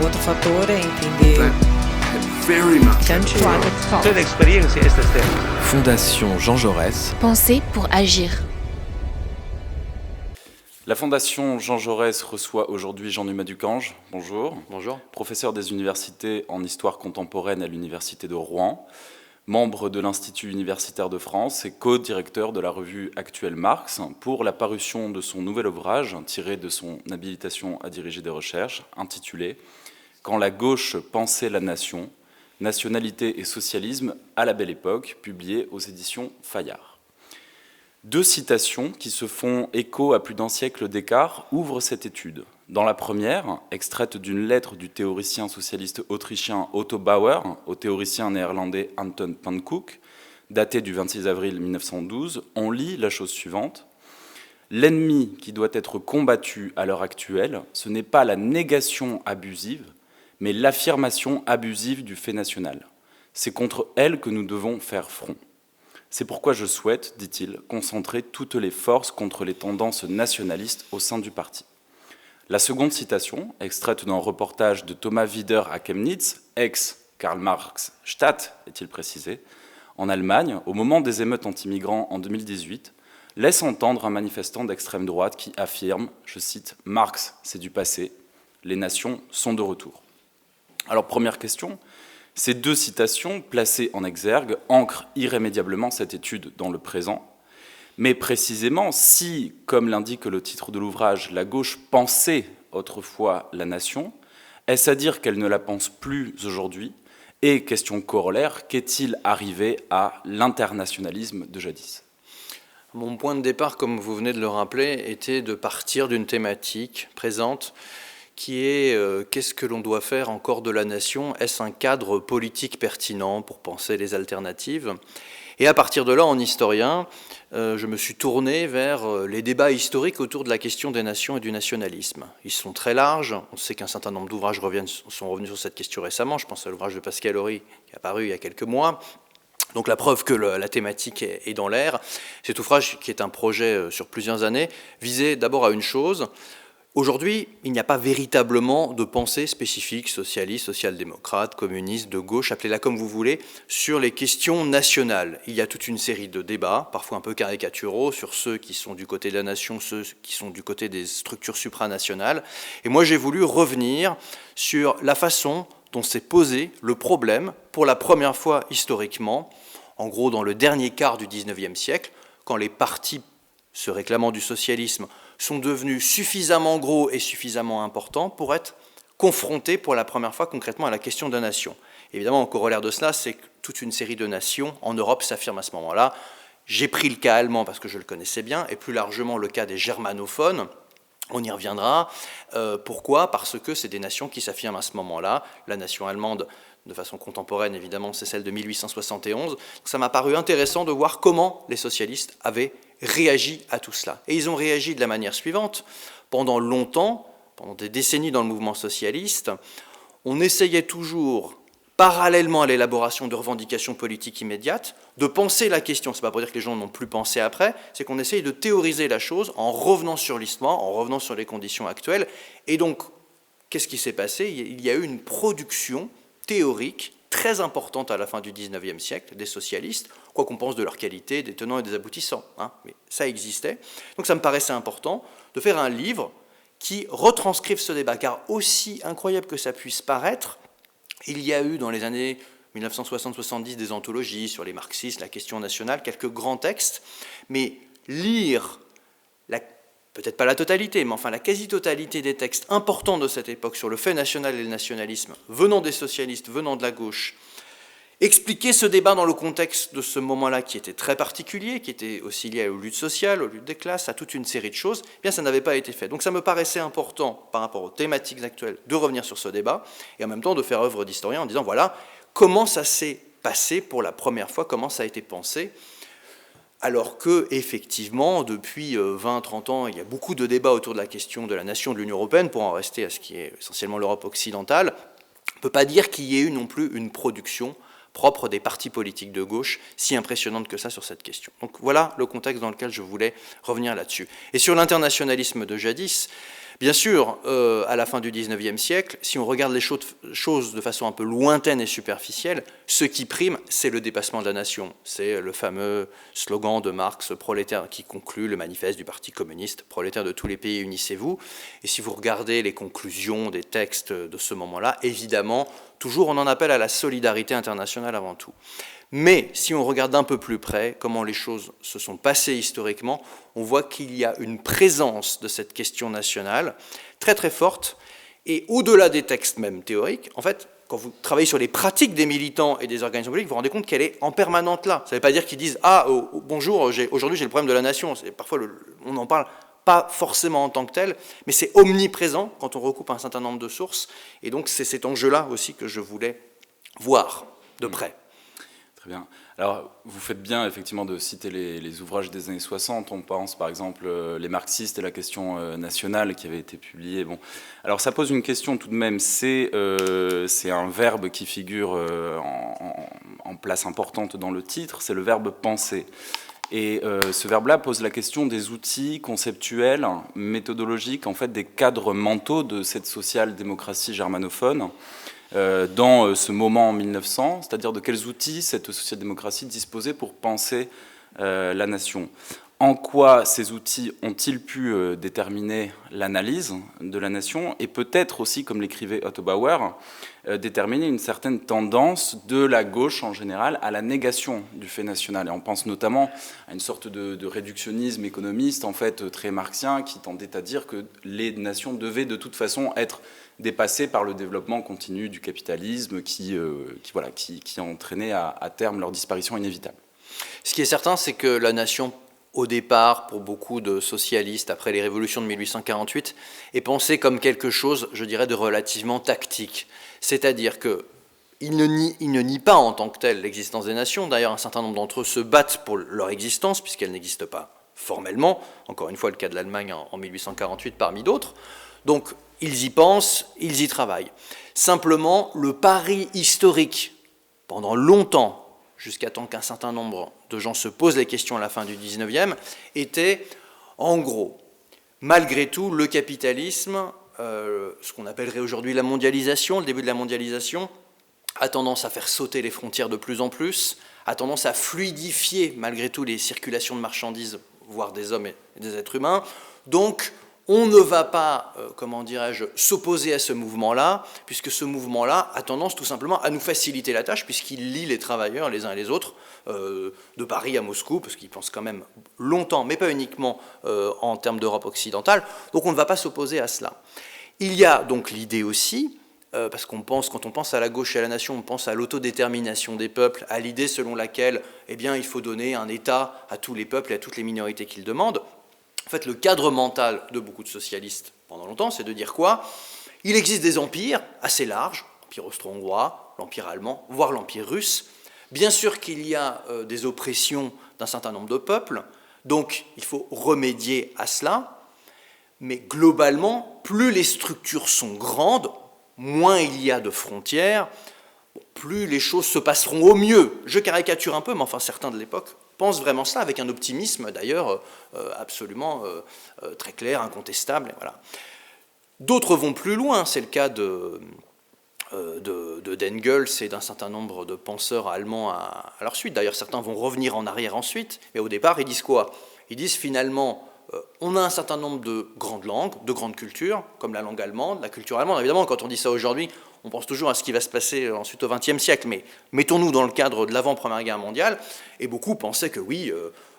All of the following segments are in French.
outro fator é entender Toda experiência é esta série. Fondation Jean Jaurès. Penser pour agir. La Fondation Jean Jaurès reçoit aujourd'hui Jean-Numa Ducange. Bonjour. Bonjour. Professeur des universités en histoire contemporaine à l'Université de Rouen, membre de l'Institut universitaire de France et co-directeur de la revue Actuelle Marx pour la parution de son nouvel ouvrage tiré de son habilitation à diriger des recherches intitulé « Quand la gauche pensait la nation, nationalité et socialisme à la belle époque », publié aux éditions Fayard. Deux citations qui se font écho à plus d'un siècle d'écart ouvrent cette étude. Dans la première, extraite d'une lettre du théoricien socialiste autrichien Otto Bauer au théoricien néerlandais Anton Pannekoek, datée du 26 avril 1912, on lit la chose suivante. « L'ennemi qui doit être combattu à l'heure actuelle, ce n'est pas la négation abusive, mais l'affirmation abusive du fait national. C'est contre elle que nous devons faire front. C'est pourquoi je souhaite, dit-il, concentrer toutes les forces contre les tendances nationalistes au sein du parti. » La seconde citation, extraite d'un reportage de Thomas Wider à Chemnitz, ex-Karl Marx Stadt, est-il précisé, en Allemagne, au moment des émeutes anti-migrants en 2018, laisse entendre un manifestant d'extrême droite qui affirme, je cite, « Marx, c'est du passé, les nations sont de retour ». Alors, première question, ces deux citations, placées en exergue, ancrent irrémédiablement cette étude dans le présent. Mais précisément, si, comme l'indique le titre de l'ouvrage, la gauche pensait autrefois la nation, est-ce à dire qu'elle ne la pense plus aujourd'hui? Et, question corollaire, qu'est-il arrivé à l'internationalisme de jadis? Mon point de départ, comme vous venez de le rappeler, était de partir d'une thématique présente qui est qu'est-ce que l'on doit faire encore de la nation? Est-ce un cadre politique pertinent pour penser les alternatives? Et à partir de là, en historien, je me suis tourné vers les débats historiques autour de la question des nations et du nationalisme. Ils sont très larges, on sait qu'un certain nombre d'ouvrages sont revenus sur cette question récemment, je pense à l'ouvrage de Pascal Horry qui est apparu il y a quelques mois. Donc la preuve que la thématique est dans l'air. Cet ouvrage, qui est un projet sur plusieurs années, visait d'abord à une chose. Aujourd'hui, il n'y a pas véritablement de pensée spécifique, socialiste, social-démocrate, communiste, de gauche, appelez-la comme vous voulez, sur les questions nationales. Il y a toute une série de débats, parfois un peu caricaturaux, sur ceux qui sont du côté de la nation, ceux qui sont du côté des structures supranationales. Et moi, j'ai voulu revenir sur la façon dont s'est posé le problème, pour la première fois historiquement, en gros dans le dernier quart du XIXe siècle, quand les partis se réclamant du socialisme sont devenus suffisamment gros et suffisamment importants pour être confrontés pour la première fois concrètement à la question de la nation. Évidemment, en corollaire de cela, c'est que toute une série de nations en Europe s'affirment à ce moment-là. J'ai pris le cas allemand parce que je le connaissais bien, et plus largement le cas des germanophones. On y reviendra. Pourquoi? Parce que c'est des nations qui s'affirment à ce moment-là. La nation allemande, de façon contemporaine, évidemment, c'est celle de 1871. Donc, ça m'a paru intéressant de voir comment les socialistes avaient réagi à tout cela. Et ils ont réagi de la manière suivante. Pendant longtemps, pendant des décennies dans le mouvement socialiste, on essayait toujours, parallèlement à l'élaboration de revendications politiques immédiates, de penser la question. Ce n'est pas pour dire que les gens n'ont plus pensé après, c'est qu'on essaye de théoriser la chose en revenant sur l'histoire, en revenant sur les conditions actuelles. Et donc, qu'est-ce qui s'est passé? Il y a eu une production théorique très importante à la fin du XIXe siècle, des socialistes, quoi qu'on pense de leur qualité, des tenants et des aboutissants, mais ça existait. Donc ça me paraissait important de faire un livre qui retranscrive ce débat, car aussi incroyable que ça puisse paraître, il y a eu dans les années 1960-70 des anthologies sur les marxistes, la question nationale, quelques grands textes, mais lire peut-être pas la totalité, mais enfin la quasi-totalité des textes importants de cette époque sur le fait national et le nationalisme, venant des socialistes, venant de la gauche, expliquer ce débat dans le contexte de ce moment-là qui était très particulier, qui était aussi lié aux luttes sociales, aux luttes des classes, à toute une série de choses, eh bien ça n'avait pas été fait. Donc ça me paraissait important, par rapport aux thématiques actuelles, de revenir sur ce débat, et en même temps de faire œuvre d'historien en disant, voilà, comment ça s'est passé pour la première fois, comment ça a été pensé, alors que, effectivement, depuis 20-30 ans, il y a beaucoup de débats autour de la question de la nation de l'Union européenne, pour en rester à ce qui est essentiellement l'Europe occidentale. On ne peut pas dire qu'il y ait eu non plus une production propre des partis politiques de gauche si impressionnante que ça sur cette question. Donc voilà le contexte dans lequel je voulais revenir là-dessus. Et sur l'internationalisme de jadis, Bien sûr, à la fin du XIXe siècle, si on regarde les choses de façon un peu lointaine et superficielle, ce qui prime, c'est le dépassement de la nation. C'est le fameux slogan de Marx, prolétaire, qui conclut le manifeste du Parti communiste, prolétaires de tous les pays, unissez-vous. Et si vous regardez les conclusions des textes de ce moment-là, évidemment, toujours on en appelle à la solidarité internationale avant tout. Mais si on regarde d'un peu plus près comment les choses se sont passées historiquement, on voit qu'il y a une présence de cette question nationale très très forte, et au-delà des textes même théoriques, en fait, quand vous travaillez sur les pratiques des militants et des organisations politiques, vous vous rendez compte qu'elle est en permanente là. Ça ne veut pas dire qu'ils disent « Ah, bonjour, aujourd'hui j'ai le problème de la nation ». Parfois, on n'en parle pas forcément en tant que tel, mais c'est omniprésent quand on recoupe un certain nombre de sources, et donc c'est cet enjeu-là aussi que je voulais voir de près. Très bien. Alors, vous faites bien, effectivement, de citer les ouvrages des années 60. On pense, par exemple, les marxistes et la question nationale qui avait été publiée. Bon. Alors, ça pose une question tout de même. C'est un verbe qui figure en place importante dans le titre, c'est le verbe « penser ». Et ce verbe-là pose la question des outils conceptuels, méthodologiques, en fait, des cadres mentaux de cette social-démocratie germanophone, dans ce moment en 1900, c'est-à-dire de quels outils cette social-démocratie disposait pour penser la nation. En quoi ces outils ont-ils pu déterminer l'analyse de la nation et peut-être aussi, comme l'écrivait Otto Bauer, déterminer une certaine tendance de la gauche en général à la négation du fait national. Et on pense notamment à une sorte de réductionnisme économiste, en fait, très marxien, qui tendait à dire que les nations devaient de toute façon être dépassés par le développement continu du capitalisme qui a entraîné à terme leur disparition inévitable. Ce qui est certain, c'est que la nation, au départ, pour beaucoup de socialistes, après les révolutions de 1848, est pensée comme quelque chose, je dirais, de relativement tactique. C'est-à-dire qu'ils ne nient pas en tant que tel l'existence des nations. D'ailleurs, un certain nombre d'entre eux se battent pour leur existence, puisqu'elle n'existe pas formellement. Encore une fois, le cas de l'Allemagne en 1848 parmi d'autres. Donc, ils y pensent, ils y travaillent. Simplement, le pari historique, pendant longtemps, jusqu'à temps qu'un certain nombre de gens se posent les questions à la fin du 19e, était, en gros, malgré tout, le capitalisme, ce qu'on appellerait aujourd'hui la mondialisation, le début de la mondialisation, a tendance à faire sauter les frontières de plus en plus, a tendance à fluidifier, malgré tout, les circulations de marchandises, voire des hommes et des êtres humains. Donc, on ne va pas, s'opposer à ce mouvement-là, puisque ce mouvement-là a tendance tout simplement à nous faciliter la tâche, puisqu'il lie les travailleurs les uns et les autres, de Paris à Moscou, parce qu'ils pensent quand même longtemps, mais pas uniquement en termes d'Europe occidentale, donc on ne va pas s'opposer à cela. Il y a donc l'idée aussi, parce quand on pense à la gauche et à la nation, on pense à l'autodétermination des peuples, à l'idée selon laquelle il faut donner un État à tous les peuples et à toutes les minorités qu'ils demandent. En fait, le cadre mental de beaucoup de socialistes pendant longtemps, c'est de dire quoi ? Il existe des empires assez larges, l'empire austro-hongrois, l'empire allemand, voire l'empire russe. Bien sûr qu'il y a des oppressions d'un certain nombre de peuples, donc il faut remédier à cela. Mais globalement, plus les structures sont grandes, moins il y a de frontières, plus les choses se passeront au mieux. Je caricature un peu, mais enfin certains de l'époque pensent vraiment cela, avec un optimisme d'ailleurs absolument très clair, incontestable. Et voilà. D'autres vont plus loin, c'est le cas d'Engels et d'un certain nombre de penseurs allemands à leur suite. D'ailleurs, certains vont revenir en arrière ensuite, mais au départ, ils disent quoi ? Ils disent finalement, on a un certain nombre de grandes langues, de grandes cultures, comme la langue allemande, la culture allemande. Évidemment, quand on dit ça aujourd'hui, on pense toujours à ce qui va se passer ensuite au XXe siècle, mais mettons-nous dans le cadre de l'avant-première guerre mondiale, et beaucoup pensaient que oui,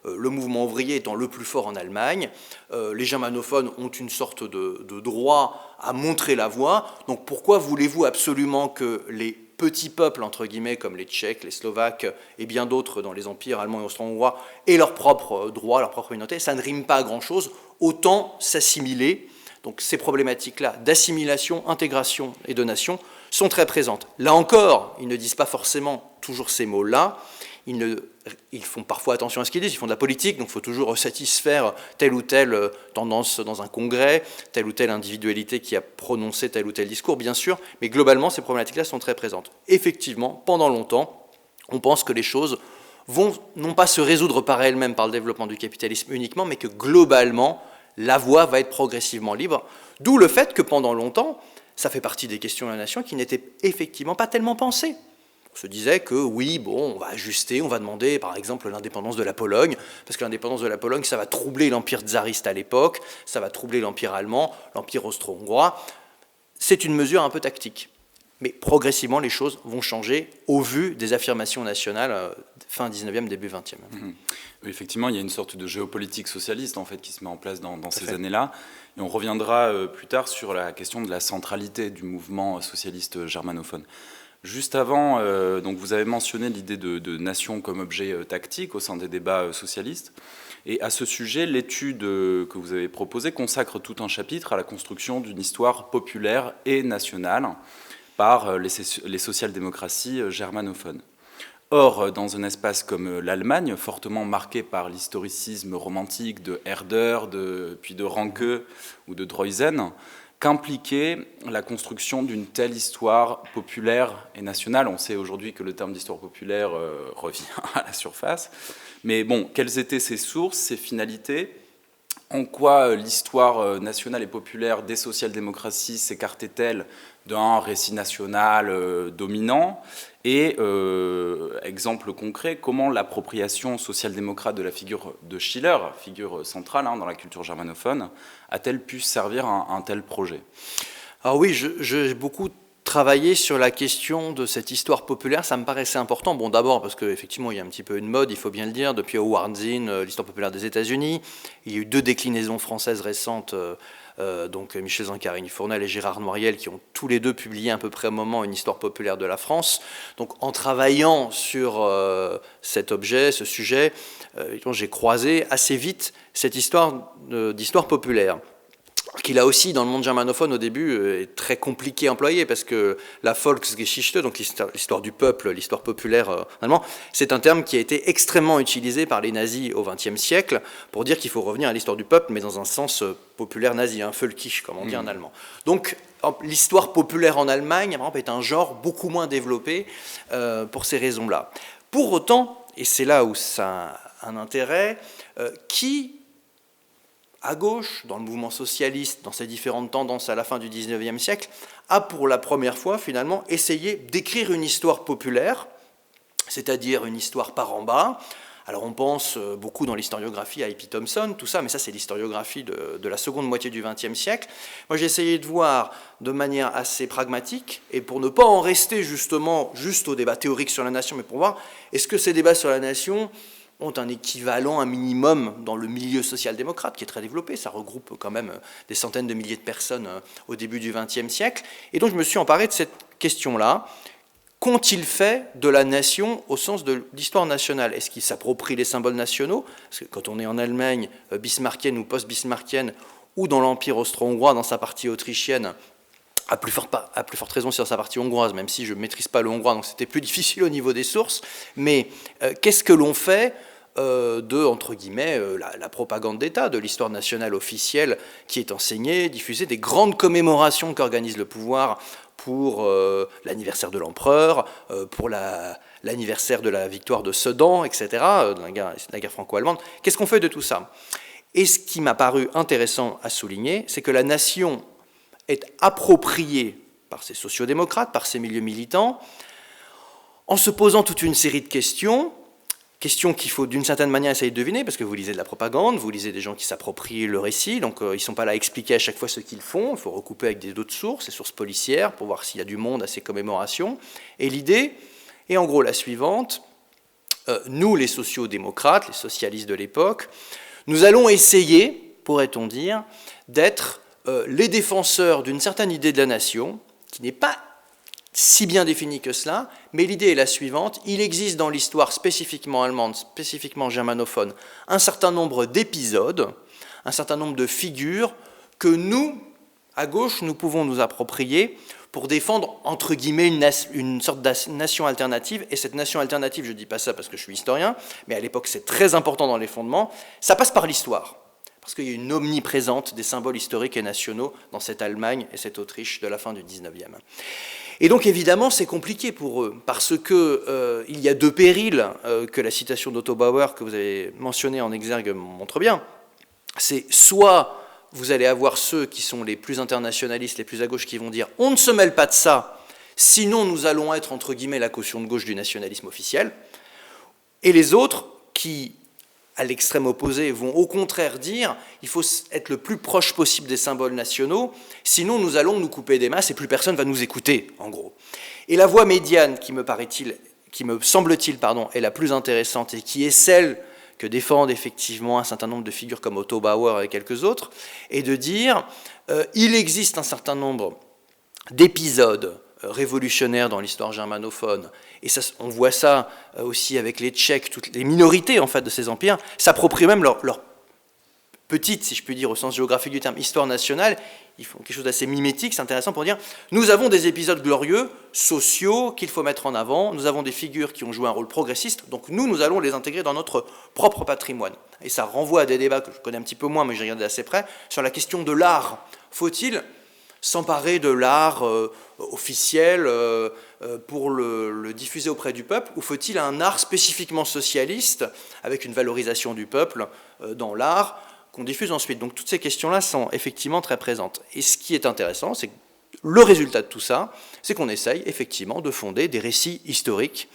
le mouvement ouvrier étant le plus fort en Allemagne, les germanophones ont une sorte de droit à montrer la voie, donc pourquoi voulez-vous absolument que les petits peuples, entre guillemets, comme les Tchèques, les Slovaques et bien d'autres dans les empires allemands et austro-hongrois, aient leurs propres droits, leur propre communauté, ça ne rime pas à grand-chose, autant s'assimiler. Donc ces problématiques-là d'assimilation, intégration et de nation sont très présentes. Là encore, ils ne disent pas forcément toujours ces mots-là, ils font parfois attention à ce qu'ils disent, ils font de la politique, donc il faut toujours satisfaire telle ou telle tendance dans un congrès, telle ou telle individualité qui a prononcé tel ou tel discours, bien sûr, mais globalement, ces problématiques-là sont très présentes. Effectivement, pendant longtemps, on pense que les choses vont non pas se résoudre par elles-mêmes par le développement du capitalisme uniquement, mais que globalement, la voie va être progressivement libre. D'où le fait que pendant longtemps, ça fait partie des questions de la nation qui n'étaient effectivement pas tellement pensées. On se disait que oui, bon, on va ajuster, on va demander par exemple l'indépendance de la Pologne, parce que l'indépendance de la Pologne, ça va troubler l'empire tsariste à l'époque, ça va troubler l'empire allemand, l'empire austro-hongrois. C'est une mesure un peu tactique. Mais progressivement, les choses vont changer au vu des affirmations nationales fin 19e, début 20e. Oui, effectivement, il y a une sorte de géopolitique socialiste en fait, qui se met en place dans ces années-là. Et on reviendra plus tard sur la question de la centralité du mouvement socialiste germanophone. Juste avant, donc vous avez mentionné l'idée de nation comme objet tactique au sein des débats socialistes. Et à ce sujet, l'étude que vous avez proposée consacre tout un chapitre à la construction d'une histoire populaire et nationale par les social-démocraties germanophones. Or, dans un espace comme l'Allemagne, fortement marqué par l'historicisme romantique de Herder, puis de Ranke ou de Droysen, qu'impliquait la construction d'une telle histoire populaire et nationale? On sait aujourd'hui que le terme d'histoire populaire revient à la surface. Mais bon, quelles étaient ses sources, ses finalités? En quoi l'histoire nationale et populaire des social-démocraties s'écartait-elle d'un récit national dominant? Et, exemple concret, comment l'appropriation social-démocrate de la figure de Schiller, figure centrale dans la culture germanophone, a-t-elle pu servir à un tel projet? Alors oui, j'ai beaucoup travaillé sur la question de cette histoire populaire, ça me paraissait important. Bon, d'abord parce qu'effectivement, il y a un petit peu une mode, il faut bien le dire, depuis Howard Zinn, l'histoire populaire des États-Unis. Il y a eu 2 déclinaisons françaises récentes, donc Michel Zancarini-Fournel et Gérard Noiriel, qui ont tous les deux publié à peu près au moment une histoire populaire de la France. Donc en travaillant sur cet objet, ce sujet, j'ai croisé assez vite cette histoire d'histoire populaire, qui là aussi, dans le monde germanophone, au début, est très compliqué à employer, parce que la Volksgeschichte, donc l'histoire du peuple, l'histoire populaire en allemand, c'est un terme qui a été extrêmement utilisé par les nazis au XXe siècle pour dire qu'il faut revenir à l'histoire du peuple, mais dans un sens populaire nazi, un Völkisch, comme on dit en allemand. Donc, l'histoire populaire en Allemagne, par exemple, est un genre beaucoup moins développé pour ces raisons-là. Pour autant, et c'est là où ça a un intérêt, qui à gauche, dans le mouvement socialiste, dans ses différentes tendances à la fin du XIXe siècle, a pour la première fois finalement essayé d'écrire une histoire populaire, c'est-à-dire une histoire par en bas. Alors on pense beaucoup dans l'historiographie à E.P. Thompson, tout ça, mais ça c'est l'historiographie de la seconde moitié du XXe siècle. Moi j'ai essayé de voir de manière assez pragmatique, et pour ne pas en rester justement juste au débat théorique sur la nation, mais pour voir est-ce que ces débats sur la nation ont un équivalent, un minimum, dans le milieu social-démocrate, qui est très développé. Ça regroupe quand même des centaines de milliers de personnes au début du XXe siècle. Et donc je me suis emparé de cette question-là. Qu'ont-ils fait de la nation au sens de l'histoire nationale? Est-ce qu'ils s'approprient les symboles nationaux? Parce que quand on est en Allemagne bismarckienne ou post-bismarckienne, ou dans l'Empire austro-hongrois, dans sa partie autrichienne, à plus forte raison sur sa partie hongroise, même si je ne maîtrise pas le hongrois, donc c'était plus difficile au niveau des sources. Mais qu'est-ce que l'on fait de, entre guillemets, la propagande d'État, de l'histoire nationale officielle qui est enseignée, diffusée, des grandes commémorations qu'organise le pouvoir pour l'anniversaire de l'empereur, pour l'anniversaire de la victoire de Sedan, etc., de la guerre franco-allemande. Qu'est-ce qu'on fait de tout ça? Et ce qui m'a paru intéressant à souligner, c'est que la nation est appropriée par ces sociodémocrates, par ces milieux militants, en se posant toute une série de questions qu'il faut d'une certaine manière essayer de deviner, parce que vous lisez de la propagande, vous lisez des gens qui s'approprient le récit, donc ils ne sont pas là à expliquer à chaque fois ce qu'ils font, il faut recouper avec d'autres sources, des sources policières, pour voir s'il y a du monde à ces commémorations. Et l'idée est en gros la suivante: nous, les sociodémocrates, les socialistes de l'époque, nous allons essayer, pourrait-on dire, d'être les défenseurs d'une certaine idée de la nation, qui n'est pas si bien définie que cela, mais l'idée est la suivante: il existe dans l'histoire spécifiquement allemande, spécifiquement germanophone, un certain nombre d'épisodes, un certain nombre de figures que nous, à gauche, nous pouvons nous approprier pour défendre, entre guillemets, une sorte de nation alternative. Et cette nation alternative, je ne dis pas ça parce que je suis historien, mais à l'époque c'est très important dans les fondements, ça passe par l'histoire. Parce qu'il y a une omniprésence des symboles historiques et nationaux dans cette Allemagne et cette Autriche de la fin du XIXe. Et donc évidemment c'est compliqué pour eux, parce que il y a 2 périls que la citation d'Otto Bauer que vous avez mentionné en exergue montre bien. C'est soit vous allez avoir ceux qui sont les plus internationalistes, les plus à gauche, qui vont dire « on ne se mêle pas de ça, sinon nous allons être, entre guillemets, la caution de gauche du nationalisme officiel », et les autres qui, à l'extrême opposé, vont au contraire dire « il faut être le plus proche possible des symboles nationaux, sinon nous allons nous couper des masses et plus personne va nous écouter », en gros. Et la voie médiane, qui me semble-t-il, est la plus intéressante et qui est celle que défendent effectivement un certain nombre de figures comme Otto Bauer et quelques autres, est de dire il existe un certain nombre d'épisodes révolutionnaires dans l'histoire germanophone, et ça, on voit ça aussi avec les Tchèques, toutes les minorités en fait de ces empires, s'approprient même leur petite, si je puis dire au sens géographique du terme, histoire nationale. Ils font quelque chose d'assez mimétique, c'est intéressant pour dire nous avons des épisodes glorieux, sociaux, qu'il faut mettre en avant, nous avons des figures qui ont joué un rôle progressiste, donc nous allons les intégrer dans notre propre patrimoine. Et ça renvoie à des débats que je connais un petit peu moins, mais j'ai regardé assez près, sur la question de l'art. Faut-il s'emparer de l'art officiel pour le diffuser auprès du peuple, ou faut-il un art spécifiquement socialiste, avec une valorisation du peuple dans l'art, qu'on diffuse ensuite. Donc toutes ces questions-là sont effectivement très présentes. Et ce qui est intéressant, c'est que le résultat de tout ça, c'est qu'on essaye effectivement de fonder des récits historiques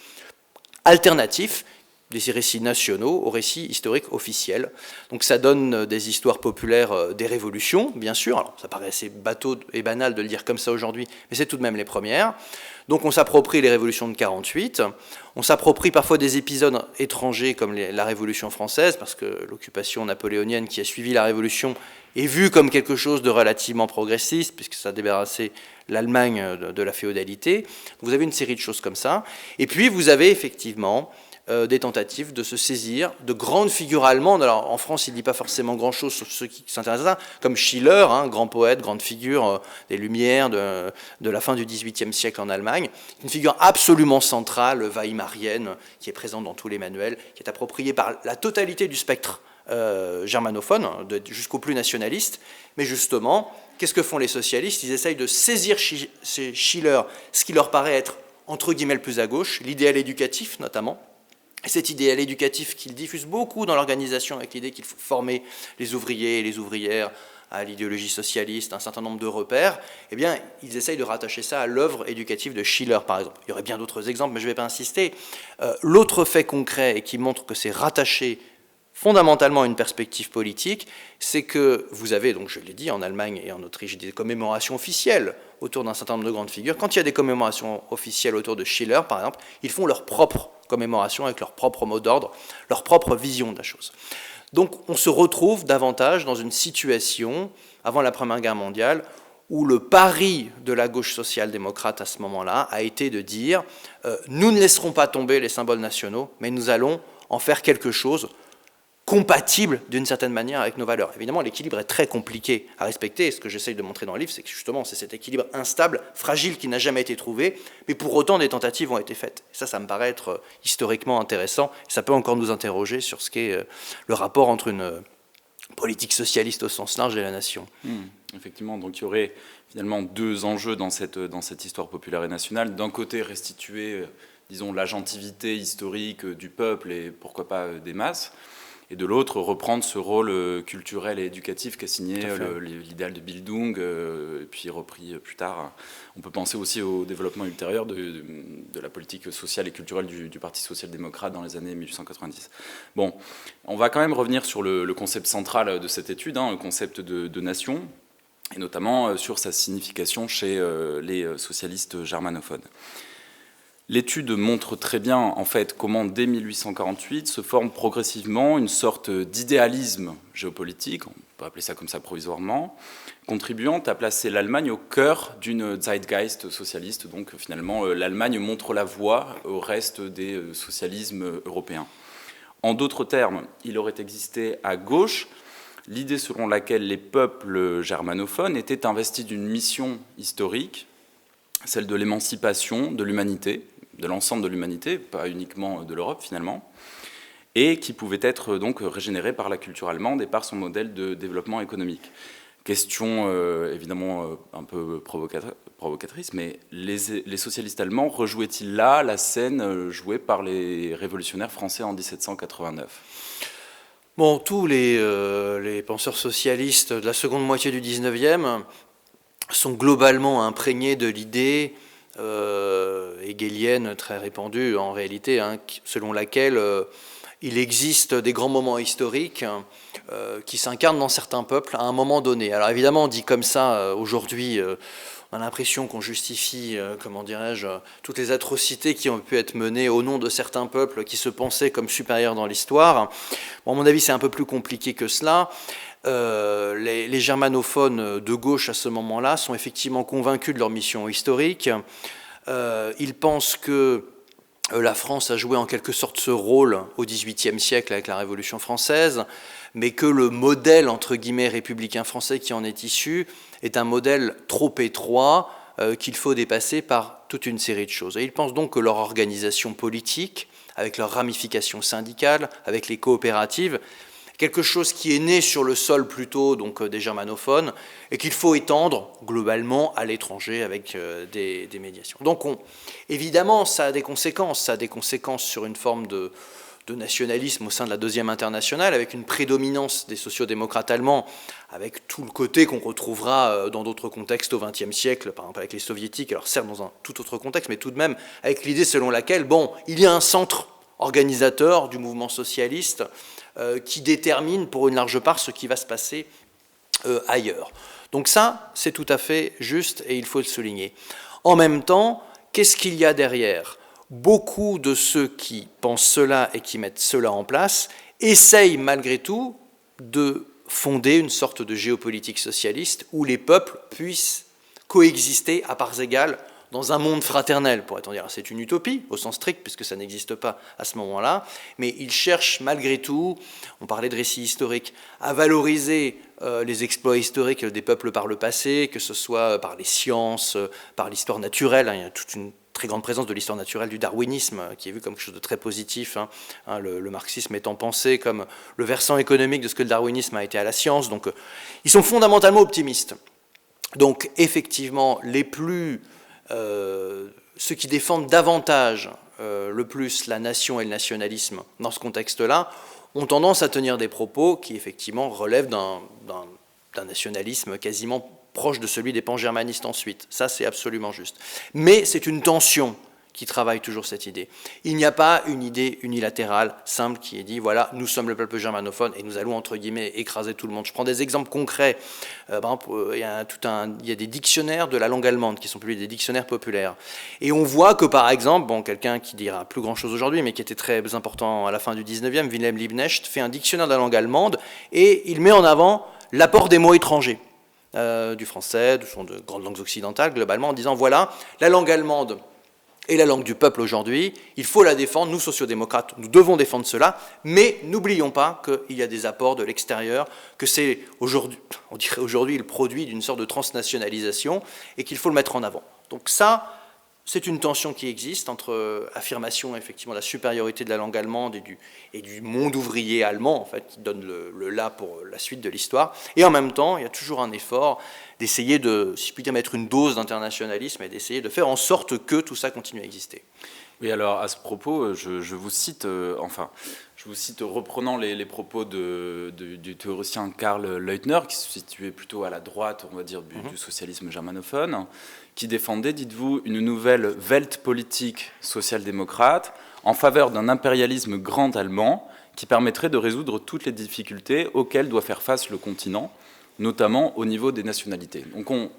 alternatifs, des récits nationaux aux récits historiques officiels. Donc ça donne des histoires populaires des révolutions, bien sûr. Alors ça paraît assez bateau et banal de le dire comme ça aujourd'hui, mais c'est tout de même les premières. Donc on s'approprie les révolutions de 48, on s'approprie parfois des épisodes étrangers comme la Révolution française, parce que l'occupation napoléonienne qui a suivi la Révolution est vue comme quelque chose de relativement progressiste, puisque ça a débarrassé l'Allemagne de la féodalité. Vous avez une série de choses comme ça. Et puis vous avez effectivement des tentatives de se saisir de grandes figures allemandes. Alors en France, il ne dit pas forcément grand-chose sur ceux qui s'intéressent à ça, comme Schiller, grand poète, grande figure des Lumières de la fin du XVIIIe siècle en Allemagne, une figure absolument centrale, weimarienne, qui est présente dans tous les manuels, qui est appropriée par la totalité du spectre germanophone, jusqu'au plus nationaliste. Mais justement, qu'est-ce que font les socialistes? Ils essayent de saisir chez Schiller ce qui leur paraît être, entre guillemets, le plus à gauche, l'idéal éducatif notamment. Et cet idéal éducatif qu'ils diffusent beaucoup dans l'organisation avec l'idée qu'il faut former les ouvriers et les ouvrières à l'idéologie socialiste, un certain nombre de repères, eh bien, ils essayent de rattacher ça à l'œuvre éducative de Schiller, par exemple. Il y aurait bien d'autres exemples, mais je ne vais pas insister. L'autre fait concret et qui montre que c'est rattaché fondamentalement à une perspective politique, c'est que vous avez, donc je l'ai dit, en Allemagne et en Autriche, des commémorations officielles autour d'un certain nombre de grandes figures. Quand il y a des commémorations officielles autour de Schiller, par exemple, ils font leur propre commémoration avec leur propre mot d'ordre, leur propre vision de la chose. Donc on se retrouve davantage dans une situation, avant la Première Guerre mondiale, où le pari de la gauche social-démocrate à ce moment-là a été de dire nous ne laisserons pas tomber les symboles nationaux, mais nous allons en faire quelque chose compatible d'une certaine manière avec nos valeurs. Évidemment, l'équilibre est très compliqué à respecter, et ce que j'essaye de montrer dans le livre, c'est que justement, c'est cet équilibre instable, fragile, qui n'a jamais été trouvé, mais pour autant, des tentatives ont été faites. Et ça me paraît être historiquement intéressant, et ça peut encore nous interroger sur ce qu'est le rapport entre une politique socialiste au sens large et la nation. Effectivement, donc il y aurait finalement deux enjeux dans cette histoire populaire et nationale. D'un côté, restituer, disons, l'agentivité historique du peuple et pourquoi pas des masses, et de l'autre, reprendre ce rôle culturel et éducatif qu'a signé l'idéal de Bildung, et puis repris plus tard. On peut penser aussi au développement ultérieur de la politique sociale et culturelle du Parti social-démocrate dans les années 1890. Bon, on va quand même revenir sur le concept central de cette étude, le concept de nation, et notamment sur sa signification chez les socialistes germanophones. L'étude montre très bien, en fait, comment, dès 1848, se forme progressivement une sorte d'idéalisme géopolitique, on peut appeler ça comme ça provisoirement, contribuant à placer l'Allemagne au cœur d'une zeitgeist socialiste. Donc, finalement, l'Allemagne montre la voie au reste des socialismes européens. En d'autres termes, il aurait existé à gauche l'idée selon laquelle les peuples germanophones étaient investis d'une mission historique, celle de l'émancipation de l'humanité, de l'ensemble de l'humanité, pas uniquement de l'Europe finalement, et qui pouvait être donc régénérée par la culture allemande et par son modèle de développement économique. Question évidemment un peu provocatrice, mais les socialistes allemands rejouaient-ils là la scène jouée par les révolutionnaires français en 1789 ? Bon, tous les penseurs socialistes de la seconde moitié du 19e sont globalement imprégnés de l'idée hegelienne très répandue en réalité, hein, selon laquelle il existe des grands moments historiques qui s'incarnent dans certains peuples à un moment donné. Alors évidemment, dit comme ça, aujourd'hui, on a l'impression qu'on justifie, comment dirais-je, toutes les atrocités qui ont pu être menées au nom de certains peuples qui se pensaient comme supérieurs dans l'histoire. Bon, à mon avis, c'est un peu plus compliqué que cela. Les germanophones de gauche à ce moment-là sont effectivement convaincus de leur mission historique. Ils pensent que la France a joué en quelque sorte ce rôle au XVIIIe siècle avec la Révolution française, mais que le modèle, entre guillemets, républicain français qui en est issu est un modèle trop étroit qu'il faut dépasser par toute une série de choses. Et ils pensent donc que leur organisation politique, avec leurs ramifications syndicales, avec les coopératives, quelque chose qui est né sur le sol plutôt donc, des germanophones et qu'il faut étendre globalement à l'étranger avec des médiations. Donc évidemment, ça a des conséquences. Ça a des conséquences sur une forme de nationalisme au sein de la Deuxième Internationale, avec une prédominance des sociodémocrates allemands, avec tout le côté qu'on retrouvera dans d'autres contextes au XXe siècle, par exemple avec les soviétiques, alors certes dans un tout autre contexte, mais tout de même avec l'idée selon laquelle, bon, il y a un centre organisateur du mouvement socialiste qui détermine pour une large part ce qui va se passer ailleurs. Donc ça, c'est tout à fait juste et il faut le souligner. En même temps, qu'est-ce qu'il y a derrière ? Beaucoup de ceux qui pensent cela et qui mettent cela en place essayent malgré tout de fonder une sorte de géopolitique socialiste où les peuples puissent coexister à parts égales dans un monde fraternel, pourrait-on dire. C'est une utopie, au sens strict, puisque ça n'existe pas à ce moment-là, mais ils cherchent malgré tout, on parlait de récits historiques, à valoriser les exploits historiques des peuples par le passé, que ce soit par les sciences, par l'histoire naturelle, hein, il y a toute une très grande présence de l'histoire naturelle, du darwinisme, qui est vu comme quelque chose de très positif, le marxisme étant pensé comme le versant économique de ce que le darwinisme a été à la science, donc ils sont fondamentalement optimistes. Donc effectivement, ceux qui défendent davantage le plus la nation et le nationalisme dans ce contexte-là ont tendance à tenir des propos qui effectivement relèvent d'un nationalisme quasiment proche de celui des pan-germanistes ensuite. Ça, c'est absolument juste. Mais c'est une tension qui travaille toujours cette idée. Il n'y a pas une idée unilatérale, simple, qui est dit, voilà, nous sommes le peuple germanophone et nous allons, entre guillemets, écraser tout le monde. Je prends des exemples concrets. Par exemple, il y a des dictionnaires de la langue allemande qui sont publiés, des dictionnaires populaires. Et on voit que, par exemple, quelqu'un qui dira plus grand-chose aujourd'hui, mais qui était très important à la fin du 19e, Wilhelm Liebknecht, fait un dictionnaire de la langue allemande et il met en avant l'apport des mots étrangers. Du français, de grandes langues occidentales, globalement, en disant, voilà, la langue allemande et la langue du peuple aujourd'hui, il faut la défendre, nous sociodémocrates, nous devons défendre cela, mais n'oublions pas qu'il y a des apports de l'extérieur, que c'est aujourd'hui, on dirait aujourd'hui le produit d'une sorte de transnationalisation et qu'il faut le mettre en avant. Donc ça, c'est une tension qui existe entre affirmation effectivement de la supériorité de la langue allemande et du monde ouvrier allemand, en fait, qui donne le là pour la suite de l'histoire. Et en même temps, il y a toujours un effort d'essayer de, si je puis dire, mettre une dose d'internationalisme et d'essayer de faire en sorte que tout ça continue à exister. Oui, alors à ce propos, je vous cite, reprenant les propos du théoricien Karl Leutner, qui se situait plutôt à la droite, on va dire, du socialisme germanophone, qui défendait, dites-vous, une nouvelle Weltpolitik social-démocrate en faveur d'un impérialisme grand allemand qui permettrait de résoudre toutes les difficultés auxquelles doit faire face le continent, notamment au niveau des nationalités. Donc on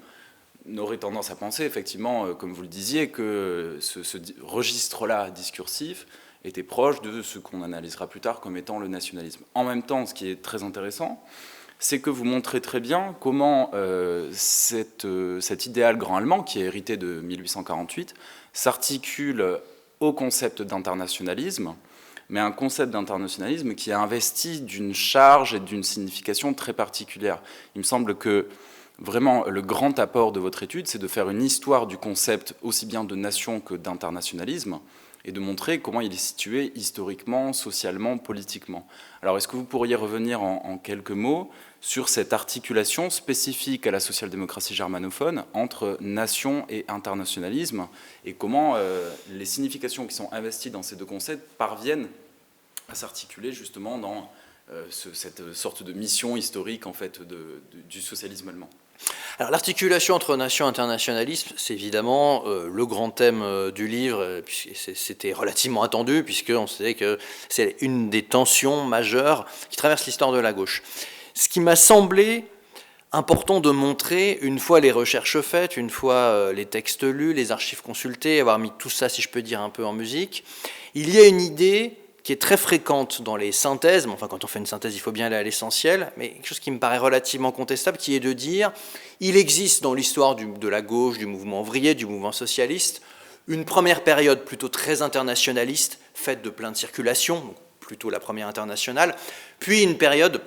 aurait tendance à penser, effectivement, comme vous le disiez, que ce registre-là discursif était proche de ce qu'on analysera plus tard comme étant le nationalisme. En même temps, ce qui est très intéressant, c'est que vous montrez très bien comment cet idéal grand allemand, qui est hérité de 1848, s'articule au concept d'internationalisme, mais un concept d'internationalisme qui est investi d'une charge et d'une signification très particulière. Il me semble que vraiment le grand apport de votre étude, c'est de faire une histoire du concept aussi bien de nation que d'internationalisme, et de montrer comment il est situé historiquement, socialement, politiquement. Alors, est-ce que vous pourriez revenir en quelques mots sur cette articulation spécifique à la social-démocratie germanophone entre nation et internationalisme, et comment les significations qui sont investies dans ces deux concepts parviennent à s'articuler justement dans cette sorte de mission historique en fait, du socialisme allemand. Alors l'articulation entre nation et internationalisme, c'est évidemment le grand thème du livre, c'était relativement attendu, puisqu'on sait que c'est une des tensions majeures qui traversent l'histoire de la gauche. Ce qui m'a semblé important de montrer, une fois les recherches faites, une fois les textes lus, les archives consultées, avoir mis tout ça, si je peux dire, un peu en musique, il y a une idée qui est très fréquente dans les synthèses, mais enfin quand on fait une synthèse il faut bien aller à l'essentiel, mais quelque chose qui me paraît relativement contestable, qui est de dire il existe dans l'histoire de la gauche, du mouvement ouvrier, du mouvement socialiste, une première période plutôt très internationaliste, faite de plein de circulations, donc plutôt la première internationale, puis une période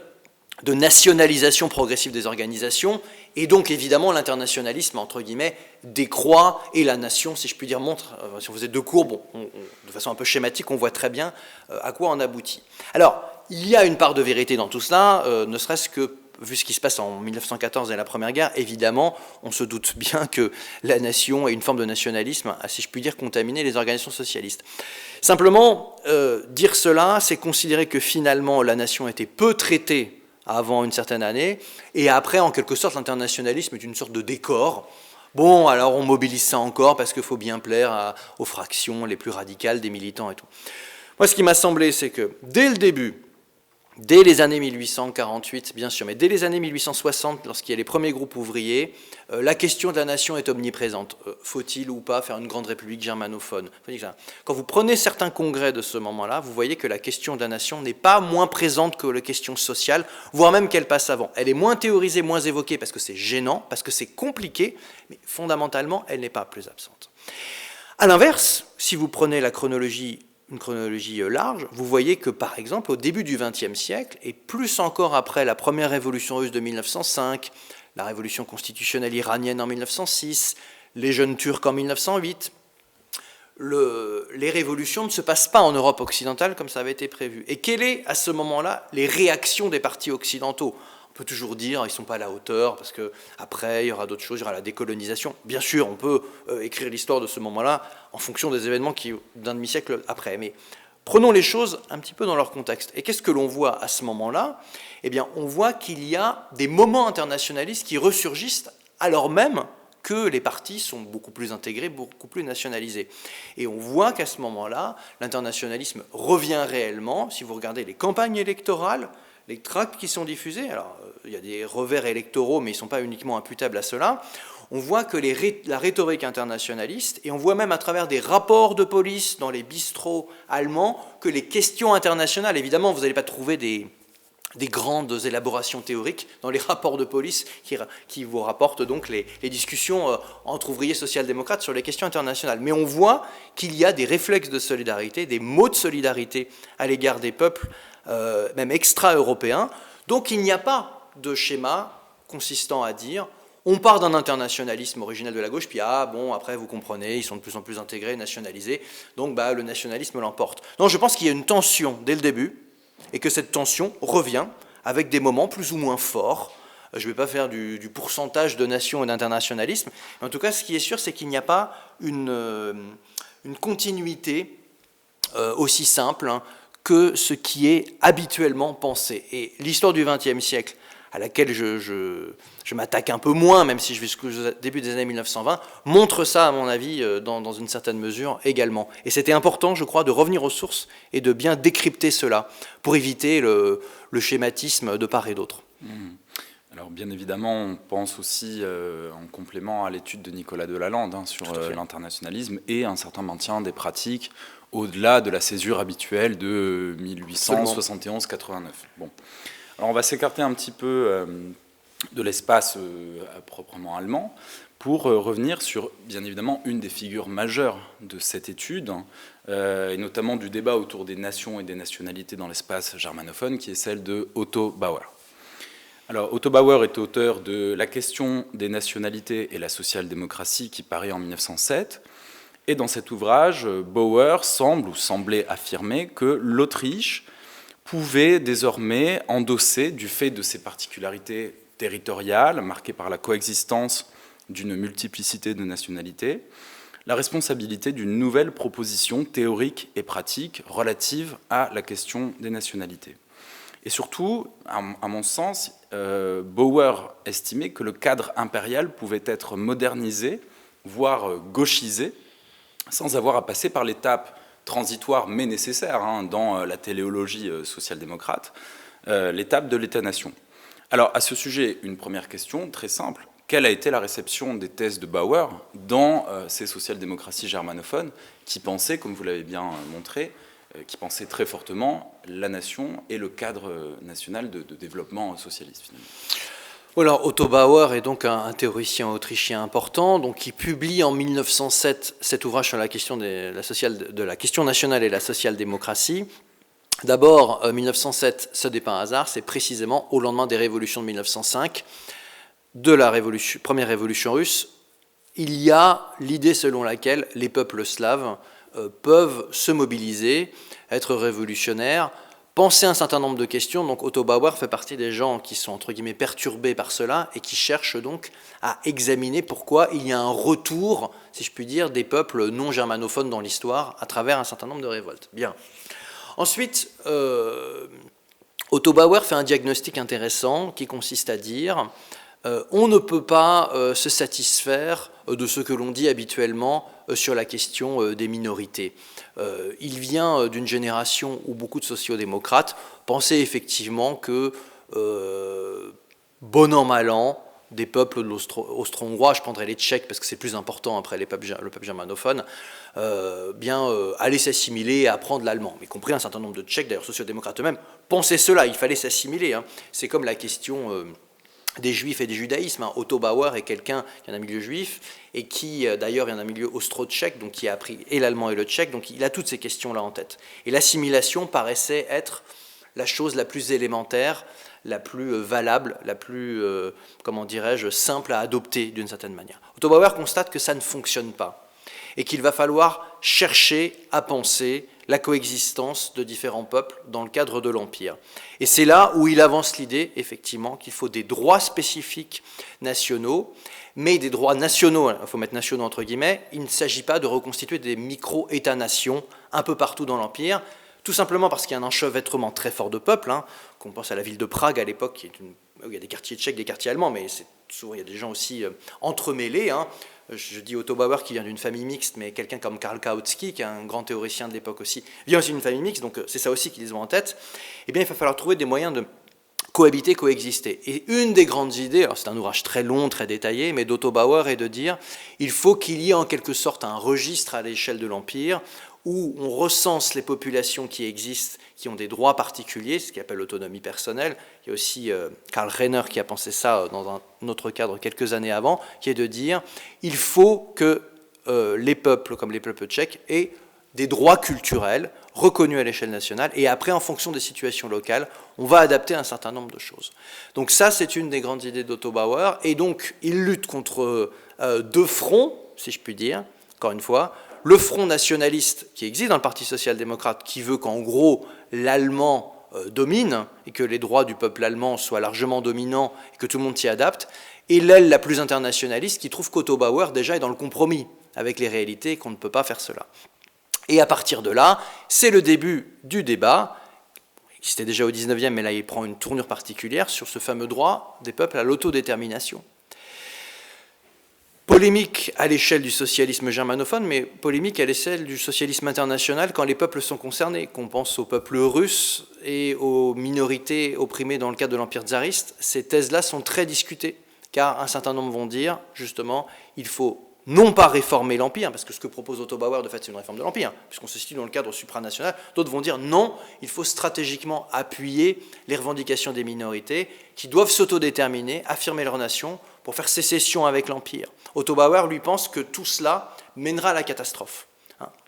de nationalisation progressive des organisations, et donc évidemment l'internationalisme, entre guillemets, décroît, et la nation, si je puis dire, montre, si on faisait deux courbes, de façon un peu schématique, on voit très bien à quoi on aboutit. Alors, il y a une part de vérité dans tout cela, ne serait-ce que, vu ce qui se passe en 1914 et la Première Guerre, évidemment, on se doute bien que la nation et une forme de nationalisme a, si je puis dire, contaminé les organisations socialistes. Simplement, dire cela, c'est considérer que finalement la nation était peu traitée avant une certaine année, et après, en quelque sorte, l'internationalisme est une sorte de décor. Bon, alors on mobilise ça encore parce qu'il faut bien plaire aux fractions les plus radicales des militants et tout. Moi, ce qui m'a semblé, c'est que dès le début, dès les années 1848, bien sûr, mais dès les années 1860, lorsqu'il y a les premiers groupes ouvriers, la question de la nation est omniprésente. Faut-il ou pas faire une grande république germanophone ? Quand vous prenez certains congrès de ce moment-là, vous voyez que la question de la nation n'est pas moins présente que la question sociale, voire même qu'elle passe avant. Elle est moins théorisée, moins évoquée parce que c'est gênant, parce que c'est compliqué, mais fondamentalement, elle n'est pas plus absente. A l'inverse, si vous prenez une chronologie large, vous voyez que, par exemple, au début du XXe siècle, et plus encore après la première révolution russe de 1905, la révolution constitutionnelle iranienne en 1906, les jeunes Turcs en 1908, les révolutions ne se passent pas en Europe occidentale comme ça avait été prévu. Et quelles sont, à ce moment-là, les réactions des partis occidentaux ? On peut toujours dire qu'ils ne sont pas à la hauteur, parce qu'après, il y aura d'autres choses, il y aura la décolonisation. Bien sûr, on peut écrire l'histoire de ce moment-là en fonction des événements d'un demi-siècle après. Mais prenons les choses un petit peu dans leur contexte. Et qu'est-ce que l'on voit à ce moment-là ? Eh bien, on voit qu'il y a des moments internationalistes qui ressurgissent alors même que les partis sont beaucoup plus intégrés, beaucoup plus nationalisés. Et on voit qu'à ce moment-là, l'internationalisme revient réellement. Si vous regardez les campagnes électorales, les tracts qui sont diffusés, alors il y a des revers électoraux, mais ils ne sont pas uniquement imputables à cela, on voit que la rhétorique internationaliste, et on voit même à travers des rapports de police dans les bistrots allemands, que les questions internationales, évidemment, vous n'allez pas trouver des grandes élaborations théoriques dans les rapports de police qui vous rapportent donc les discussions entre ouvriers social-démocrates sur les questions internationales. Mais on voit qu'il y a des réflexes de solidarité, des mots de solidarité à l'égard des peuples, même extra-européens. Donc il n'y a pas de schéma consistant à dire on part d'un internationalisme originel de la gauche, puis après vous comprenez, ils sont de plus en plus intégrés, nationalisés, donc le nationalisme l'emporte. Non, je pense qu'il y a une tension dès le début, et que cette tension revient avec des moments plus ou moins forts. Je ne vais pas faire du pourcentage de nation et d'internationalisme, mais en tout cas, ce qui est sûr, c'est qu'il n'y a pas une continuité aussi simple que ce qui est habituellement pensé. Et l'histoire du XXe siècle, à laquelle je m'attaque un peu moins, même si je vais jusqu'au début des années 1920, montre ça, à mon avis, dans une certaine mesure également. Et c'était important, je crois, de revenir aux sources et de bien décrypter cela, pour éviter le schématisme de part et d'autre. Alors bien évidemment, on pense aussi en complément à l'étude de Nicolas Delalande sur l'internationalisme et un certain maintien des pratiques au-delà de la césure habituelle de 1871-89. Bon. Alors on va s'écarter un petit peu de l'espace proprement allemand pour revenir sur, bien évidemment, une des figures majeures de cette étude, et notamment du débat autour des nations et des nationalités dans l'espace germanophone, qui est celle de Otto Bauer. Alors Otto Bauer est auteur de La question des nationalités et la social-démocratie, qui paraît en 1907, et dans cet ouvrage, Bauer semblait affirmer que l'Autriche pouvait désormais endosser, du fait de ses particularités territoriales, marquées par la coexistence d'une multiplicité de nationalités, la responsabilité d'une nouvelle proposition théorique et pratique relative à la question des nationalités. Et surtout, à mon sens, Bauer estimait que le cadre impérial pouvait être modernisé, voire gauchisé, sans avoir à passer par l'étape transitoire mais nécessaire dans la téléologie social-démocrate, l'étape de l'État-nation. Alors, à ce sujet, une première question très simple. Quelle a été la réception des thèses de Bauer dans ces social-démocraties germanophones qui pensaient, comme vous l'avez bien montré, qui pensaient très fortement la nation et le cadre national de développement socialiste, finalement? Alors, Otto Bauer est donc un théoricien autrichien important, donc, qui publie en 1907 cet ouvrage sur la question de la question nationale et la social-démocratie. D'abord, 1907, ce n'est pas un hasard, c'est précisément au lendemain des révolutions de 1905, de la première révolution russe. Il y a l'idée selon laquelle les peuples slaves peuvent se mobiliser, être révolutionnaires, penser un certain nombre de questions. Donc Otto Bauer fait partie des gens qui sont entre guillemets perturbés par cela et qui cherchent donc à examiner pourquoi il y a un retour, si je puis dire, des peuples non germanophones dans l'histoire à travers un certain nombre de révoltes. Bien. Ensuite, Otto Bauer fait un diagnostic intéressant qui consiste à dire on ne peut pas se satisfaire de ce que l'on dit habituellement sur la question des minorités. Il vient d'une génération où beaucoup de sociodémocrates pensaient effectivement que, bon an, mal an, des peuples austro-hongrois, je prendrai les Tchèques parce que c'est plus important après le peuple germanophone, allaient s'assimiler et apprendre l'allemand. Mais compris un certain nombre de Tchèques, d'ailleurs sociodémocrates eux-mêmes, pensaient cela, il fallait s'assimiler. C'est comme la question des juifs et du judaïsme. Otto Bauer est quelqu'un qui vient d'un milieu juif et qui, d'ailleurs, vient d'un milieu austro-tchèque, donc qui a appris et l'allemand et le tchèque, donc il a toutes ces questions-là en tête. Et l'assimilation paraissait être la chose la plus élémentaire, la plus valable, la plus, simple à adopter d'une certaine manière. Otto Bauer constate que ça ne fonctionne pas et qu'il va falloir chercher à penser la coexistence de différents peuples dans le cadre de l'Empire. Et c'est là où il avance l'idée, effectivement, qu'il faut des droits spécifiques nationaux, mais des droits nationaux, il faut mettre nationaux entre guillemets, il ne s'agit pas de reconstituer des micro-États-nations un peu partout dans l'Empire, tout simplement parce qu'il y a un enchevêtrement très fort de peuples, qu'on pense à la ville de Prague à l'époque, où il y a des quartiers tchèques, des quartiers allemands, mais souvent il y a des gens aussi entremêlés. Je dis Otto Bauer qui vient d'une famille mixte, mais quelqu'un comme Karl Kautsky, qui est un grand théoricien de l'époque aussi, vient aussi d'une famille mixte, donc c'est ça aussi qu'ils ont en tête. Eh bien, il va falloir trouver des moyens de cohabiter, coexister. Et une des grandes idées, alors c'est un ouvrage très long, très détaillé, mais d'Otto Bauer est de dire il faut qu'il y ait en quelque sorte un registre à l'échelle de l'Empire où on recense les populations qui existent, qui ont des droits particuliers, ce qu'il appelle l'autonomie personnelle. Il y a aussi Karl Renner qui a pensé ça dans un autre cadre quelques années avant, qui est de dire il faut que les peuples, comme les peuples tchèques, aient des droits culturels reconnus à l'échelle nationale, et après, en fonction des situations locales, on va adapter un certain nombre de choses. Donc ça, c'est une des grandes idées d'Otto Bauer, et donc il lutte contre deux fronts, si je puis dire, encore une fois, le front nationaliste qui existe dans le Parti social-démocrate, qui veut qu'en gros l'allemand domine et que les droits du peuple allemand soient largement dominants et que tout le monde s'y adapte, et l'aile la plus internationaliste qui trouve qu'Otto Bauer déjà est dans le compromis avec les réalités et qu'on ne peut pas faire cela. Et à partir de là, c'est le début du débat, il existait déjà au 19e, mais là il prend une tournure particulière sur ce fameux droit des peuples à l'autodétermination. Polémique à l'échelle du socialisme germanophone, mais polémique à l'échelle du socialisme international quand les peuples sont concernés, qu'on pense aux peuples russes et aux minorités opprimées dans le cadre de l'Empire tsariste. Ces thèses-là sont très discutées, car un certain nombre vont dire, justement, il faut non pas réformer l'Empire, parce que ce que propose Otto Bauer, de fait, c'est une réforme de l'Empire, puisqu'on se situe dans le cadre supranational. D'autres vont dire non, il faut stratégiquement appuyer les revendications des minorités qui doivent s'autodéterminer, affirmer leur nation pour faire sécession avec l'Empire. Otto Bauer, lui, pense que tout cela mènera à la catastrophe.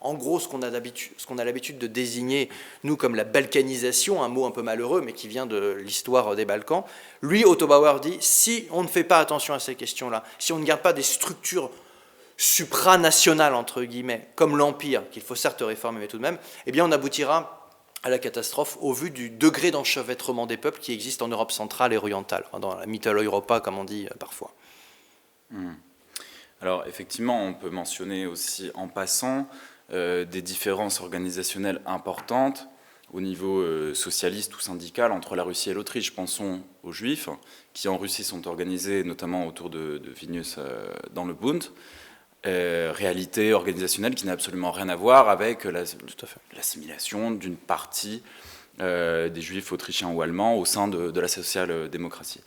En gros, ce qu'on a l'habitude de désigner, nous, comme la balkanisation, un mot un peu malheureux, mais qui vient de l'histoire des Balkans, lui, Otto Bauer dit, si on ne fait pas attention à ces questions-là, si on ne garde pas des structures supranationales, entre guillemets, comme l'Empire, qu'il faut certes réformer, mais tout de même, eh bien on aboutira à la catastrophe au vu du degré d'enchevêtrement des peuples qui existe en Europe centrale et orientale, dans la Mitteleuropa, comme on dit parfois. Alors effectivement, on peut mentionner aussi en passant des différences organisationnelles importantes au niveau socialiste ou syndical entre la Russie et l'Autriche. Pensons aux Juifs, qui en Russie sont organisés notamment autour de Vilnius dans le Bund. Réalité organisationnelle qui n'a absolument rien à voir avec l'assimilation d'une partie des Juifs autrichiens ou allemands au sein de la social-démocratie.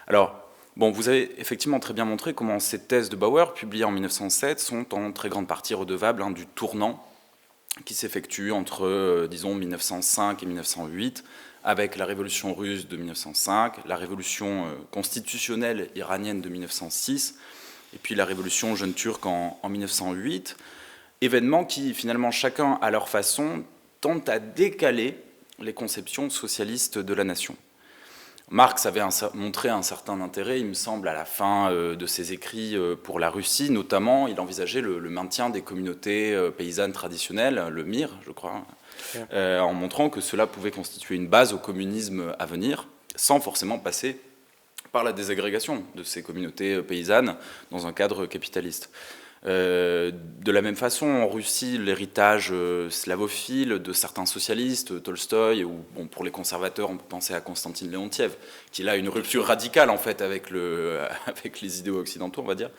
Alors, bon, vous avez effectivement très bien montré comment ces thèses de Bauer, publiées en 1907, sont en très grande partie redevables du tournant qui s'effectue entre, disons, 1905 et 1908, avec la révolution russe de 1905, la révolution constitutionnelle iranienne de 1906, et puis la révolution jeune turque en 1908, événements qui, finalement, chacun à leur façon, tentent à décaler les conceptions socialistes de la nation. Marx avait montré un certain intérêt, il me semble, à la fin de ses écrits pour la Russie, notamment, il envisageait le maintien des communautés paysannes traditionnelles, le MIR, je crois, en montrant que cela pouvait constituer une base au communisme à venir, sans forcément passer par la désagrégation de ces communautés paysannes dans un cadre capitaliste. De la même façon, en Russie, l'héritage slavophile de certains socialistes, Tolstoï, ou bon, pour les conservateurs, on peut penser à Konstantin Leontiev, qui a une rupture radicale en fait avec les idéaux occidentaux, on va dire,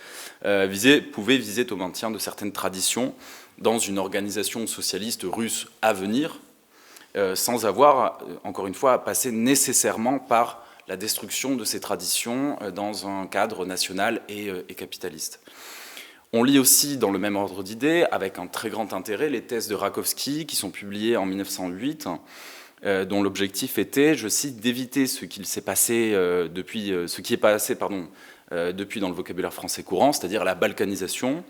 pouvait viser au maintien de certaines traditions dans une organisation socialiste russe à venir, sans avoir, encore une fois, à passer nécessairement par la destruction de ces traditions dans un cadre national et capitaliste. On lit aussi, dans le même ordre d'idées, avec un très grand intérêt, les thèses de Rakowski, qui sont publiées en 1908, dont l'objectif était, je cite, d'éviter ce qui est passé depuis dans le vocabulaire français courant, c'est-à-dire la balkanisation,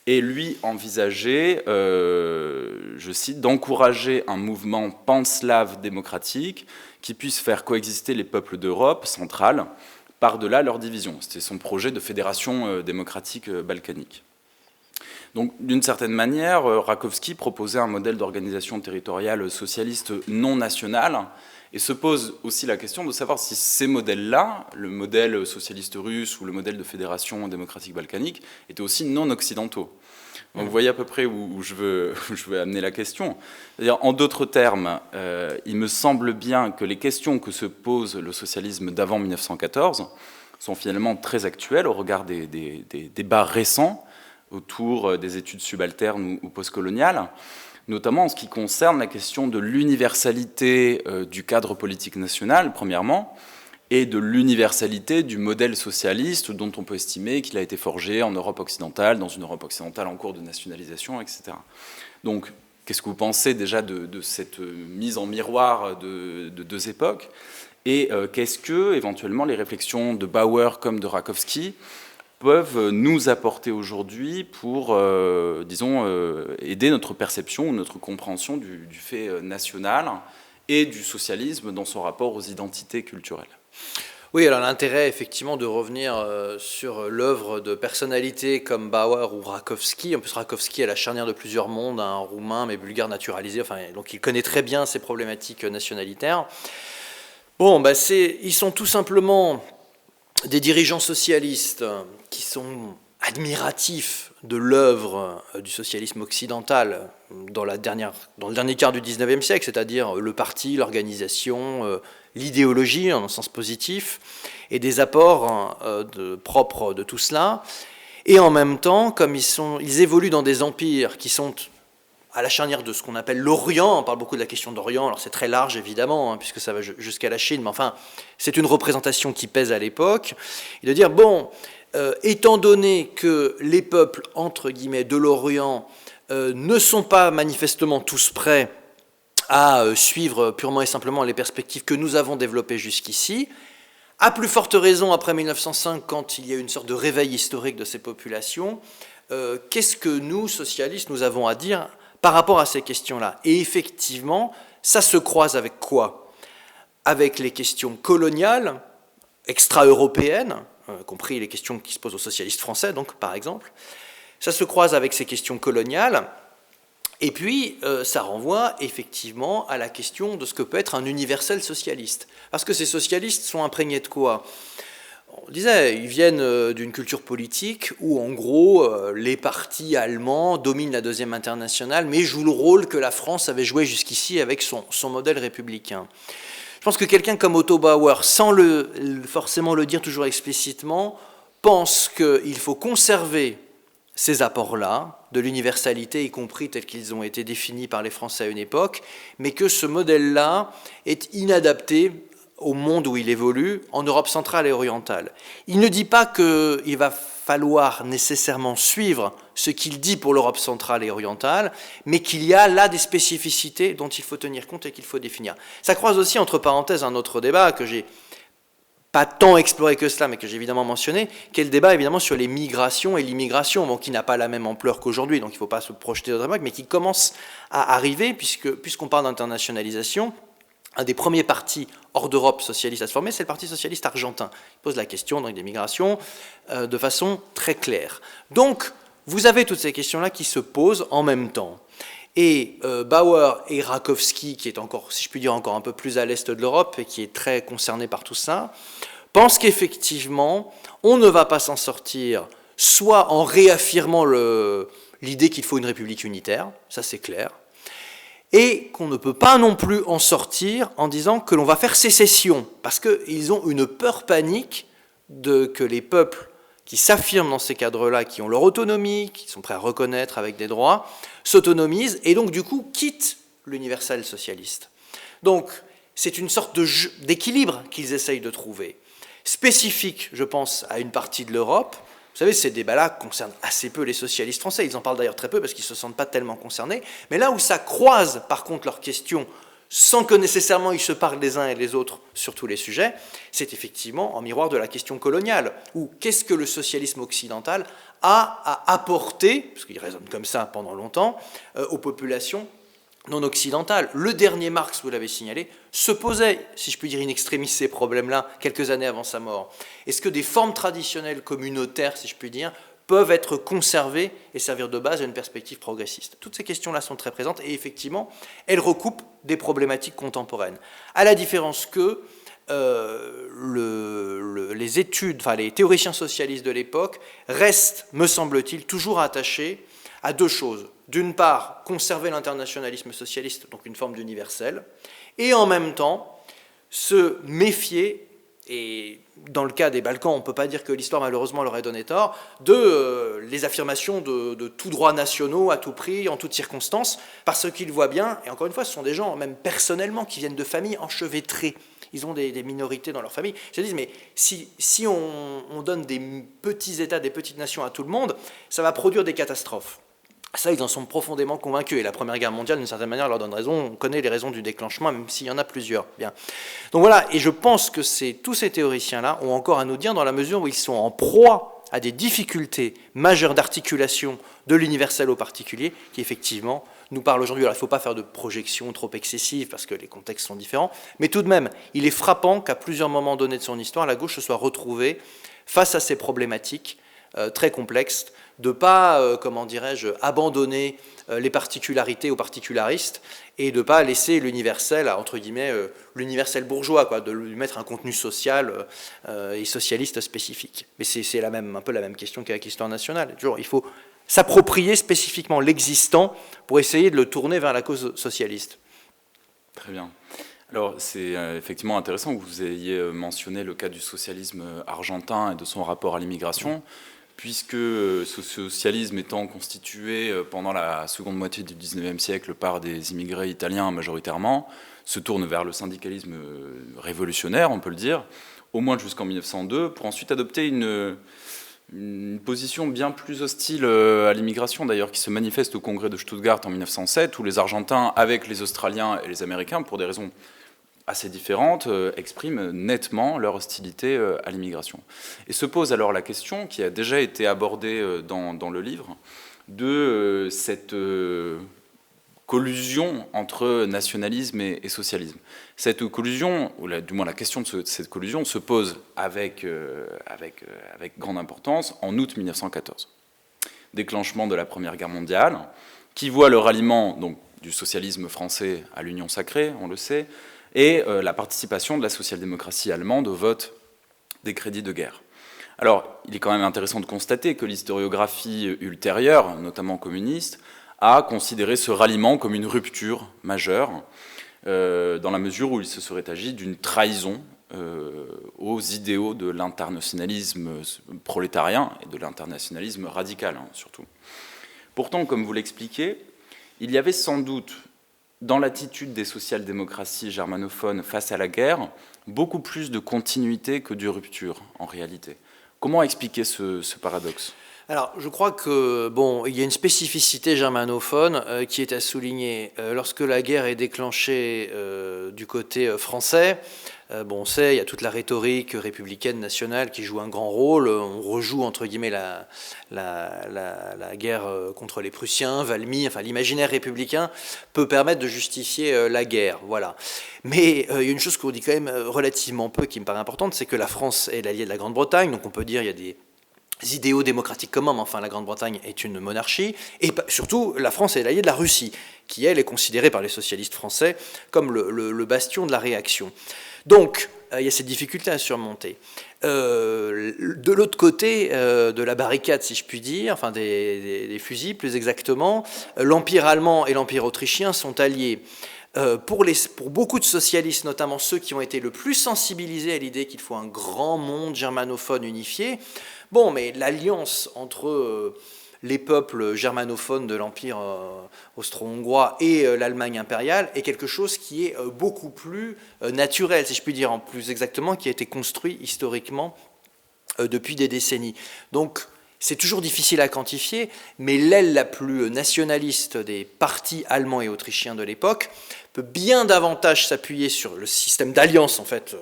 et lui envisageait, je cite, d'encourager un mouvement panslave démocratique qui puisse faire coexister les peuples d'Europe centrale par-delà leur division. C'était son projet de fédération démocratique balkanique. Donc, d'une certaine manière, Rakowski proposait un modèle d'organisation territoriale socialiste non nationale, et se pose aussi la question de savoir si ces modèles-là, le modèle socialiste russe ou le modèle de fédération démocratique balkanique, étaient aussi non occidentaux. Donc, vous voyez à peu près où je veux amener la question. C'est-à-dire, en d'autres termes, il me semble bien que les questions que se pose le socialisme d'avant 1914 sont finalement très actuelles au regard des débats récents autour des études subalternes ou postcoloniales, notamment en ce qui concerne la question de l'universalité du cadre politique national, premièrement, et de l'universalité du modèle socialiste dont on peut estimer qu'il a été forgé en Europe occidentale, dans une Europe occidentale en cours de nationalisation, etc. Donc, qu'est-ce que vous pensez déjà de cette mise en miroir de deux époques? Et qu'est-ce que, éventuellement, les réflexions de Bauer comme de Rakowski peuvent nous apporter aujourd'hui pour, aider notre perception, notre compréhension du fait national et du socialisme dans son rapport aux identités culturelles? Oui, alors l'intérêt effectivement de revenir sur l'œuvre de personnalités comme Bauer ou Rakowski. En plus, Rakowski est la charnière de plusieurs mondes, un roumain mais bulgare naturalisé, enfin, donc il connaît très bien ces problématiques nationalitaires. Bon, ils sont tout simplement des dirigeants socialistes qui sont admiratifs de l'œuvre du socialisme occidental dans le dernier quart du 19e siècle, c'est-à-dire le parti, l'organisation, l'idéologie en un sens positif, et des apports propres de tout cela. Et en même temps, comme ils évoluent dans des empires qui sont à la charnière de ce qu'on appelle l'Orient, on parle beaucoup de la question d'Orient, alors c'est très large évidemment, puisque ça va jusqu'à la Chine, mais enfin, c'est une représentation qui pèse à l'époque, et de dire, étant donné que les peuples, entre guillemets, de l'Orient ne sont pas manifestement tous prêts à suivre purement et simplement les perspectives que nous avons développées jusqu'ici, à plus forte raison après 1905, quand il y a une sorte de réveil historique de ces populations, qu'est-ce que nous, socialistes, nous avons à dire par rapport à ces questions-là? Et effectivement, ça se croise avec quoi? Avec les questions coloniales, extra-européennes, compris les questions qui se posent aux socialistes français, donc, par exemple. Ça se croise avec ces questions coloniales, et puis ça renvoie effectivement à la question de ce que peut être un universel socialiste. Parce que ces socialistes sont imprégnés de quoi? on disait, ils viennent d'une culture politique où, en gros, les partis allemands dominent la Deuxième Internationale, mais jouent le rôle que la France avait joué jusqu'ici avec son modèle républicain. Je pense que quelqu'un comme Otto Bauer, sans forcément le dire toujours explicitement, pense qu'il faut conserver ces apports-là, de l'universalité, y compris tels qu'ils ont été définis par les Français à une époque, mais que ce modèle-là est inadapté au monde où il évolue, en Europe centrale et orientale. Il ne dit pas qu'il va falloir nécessairement suivre ce qu'il dit pour l'Europe centrale et orientale, mais qu'il y a là des spécificités dont il faut tenir compte et qu'il faut définir. Ça croise aussi, entre parenthèses, un autre débat que j'ai pas tant exploré que cela, mais que j'ai évidemment mentionné, qui est le débat évidemment sur les migrations et l'immigration, bon, qui n'a pas la même ampleur qu'aujourd'hui, donc il ne faut pas se projeter dans la mais qui commence à arriver, puisqu'on parle d'internationalisation. Un des premiers partis hors d'Europe socialiste à se former, c'est le Parti socialiste argentin. Il pose la question donc, des migrations de façon très claire. Donc, vous avez toutes ces questions-là qui se posent en même temps. Et Bauer et Rakowski, qui est encore, si je puis dire, encore un peu plus à l'est de l'Europe et qui est très concerné par tout ça, pensent qu'effectivement, on ne va pas s'en sortir soit en réaffirmant l'idée qu'il faut une république unitaire, ça c'est clair, et qu'on ne peut pas non plus en sortir en disant que l'on va faire sécession, parce qu'ils ont une peur panique que les peuples qui s'affirment dans ces cadres-là, qui ont leur autonomie, qui sont prêts à reconnaître avec des droits, s'autonomisent et donc du coup quittent l'universel socialiste. Donc c'est une sorte d'équilibre qu'ils essayent de trouver, spécifique, je pense, à une partie de l'Europe. Vous savez, ces débats-là concernent assez peu les socialistes français. Ils en parlent d'ailleurs très peu parce qu'ils ne se sentent pas tellement concernés. Mais là où ça croise, par contre, leurs questions, sans que nécessairement ils se parlent les uns et les autres sur tous les sujets, c'est effectivement en miroir de la question coloniale, où qu'est-ce que le socialisme occidental a à apporter, parce qu'il résonne comme ça pendant longtemps, aux populations non occidentales. Le dernier Marx, vous l'avez signalé, se posait, si je puis dire in extremis, ces problèmes-là quelques années avant sa mort. Est-ce que des formes traditionnelles communautaires, si je puis dire, peuvent être conservées et servir de base à une perspective progressiste? Toutes ces questions-là sont très présentes et effectivement, elles recoupent des problématiques contemporaines. À la différence que les études, enfin les théoriciens socialistes de l'époque restent, me semble-t-il, toujours attachés à deux choses. D'une part, conserver l'internationalisme socialiste, donc une forme d'universel, et en même temps, se méfier, et dans le cas des Balkans, on ne peut pas dire que l'histoire malheureusement leur ait donné tort, de les affirmations de tous droits nationaux à tout prix, en toutes circonstances, parce qu'ils voient bien, et encore une fois, ce sont des gens, même personnellement, qui viennent de familles enchevêtrées. Ils ont des minorités dans leur famille. Je dis, mais si on donne des petits États, des petites nations à tout le monde, ça va produire des catastrophes. Ça, ils en sont profondément convaincus. Et la Première Guerre mondiale, d'une certaine manière, leur donne raison. On connaît les raisons du déclenchement, même s'il y en a plusieurs. Bien. Donc voilà, et je pense que tous ces théoriciens-là ont encore à nous dire dans la mesure où ils sont en proie à des difficultés majeures d'articulation de l'universel au particulier, qui effectivement nous parlent aujourd'hui. Alors il ne faut pas faire de projections trop excessives, parce que les contextes sont différents, mais tout de même, il est frappant qu'à plusieurs moments donnés de son histoire, la gauche se soit retrouvée face à ces problématiques très complexes, de ne pas, comment dirais-je, abandonner les particularités aux particularistes et de ne pas laisser l'universel, entre guillemets, l'universel bourgeois, quoi, de lui mettre un contenu social et socialiste spécifique. Mais c'est un peu la même question qu'avec l'histoire nationale. Toujours, il faut s'approprier spécifiquement l'existant pour essayer de le tourner vers la cause socialiste. Très bien. Alors, c'est effectivement intéressant que vous ayez mentionné le cas du socialisme argentin et de son rapport à l'immigration, puisque ce socialisme étant constitué pendant la seconde moitié du XIXe siècle par des immigrés italiens majoritairement, se tourne vers le syndicalisme révolutionnaire, on peut le dire, au moins jusqu'en 1902, pour ensuite adopter une position bien plus hostile à l'immigration, d'ailleurs, qui se manifeste au congrès de Stuttgart en 1907, où les Argentins, avec les Australiens et les Américains, pour des raisons assez différentes, expriment nettement leur hostilité à l'immigration. Et se pose alors la question, qui a déjà été abordée dans le livre, de cette collusion entre nationalisme et socialisme. Cette collusion, ou du moins la question de cette collusion, se pose avec grande importance en août 1914. Déclenchement de la Première Guerre mondiale, qui voit le ralliement donc, du socialisme français à l'Union sacrée, on le sait, et la participation de la social-démocratie allemande au vote des crédits de guerre. Alors, il est quand même intéressant de constater que l'historiographie ultérieure, notamment communiste, a considéré ce ralliement comme une rupture majeure, dans la mesure où il se serait agi d'une trahison aux idéaux de l'internationalisme prolétarien et de l'internationalisme radical, surtout. Pourtant, comme vous l'expliquez, il y avait sans doute, dans l'attitude des social-démocraties germanophones face à la guerre, beaucoup plus de continuité que de rupture, en réalité. Comment expliquer ce paradoxe ? Alors, je crois que il y a une spécificité germanophone qui est à souligner. Lorsque la guerre est déclenchée du côté français, on sait, il y a toute la rhétorique républicaine nationale qui joue un grand rôle. On rejoue entre guillemets la guerre contre les Prussiens, Valmy, enfin l'imaginaire républicain peut permettre de justifier la guerre. Voilà. Mais il y a une chose qu'on dit quand même relativement peu, qui me paraît importante, c'est que la France est l'alliée de la Grande-Bretagne, donc on peut dire il y a des idéaux démocratiques communs, mais enfin la Grande-Bretagne est une monarchie, et surtout la France est l'alliée de la Russie, qui elle est considérée par les socialistes français comme le bastion de la réaction. Donc il y a cette difficulté à surmonter. De l'autre côté de la barricade, si je puis dire, enfin des fusils plus exactement, l'Empire allemand et l'Empire autrichien sont alliés. Pour beaucoup de socialistes, notamment ceux qui ont été le plus sensibilisés à l'idée qu'il faut un grand monde germanophone unifié, mais l'alliance entre les peuples germanophones de l'Empire austro-hongrois et l'Allemagne impériale est quelque chose qui est beaucoup plus naturel, si je puis dire, plus exactement, qui a été construit historiquement depuis des décennies. Donc, c'est toujours difficile à quantifier, mais l'aile la plus nationaliste des partis allemands et autrichiens de l'époque peut bien davantage s'appuyer sur le système d'alliance, en fait,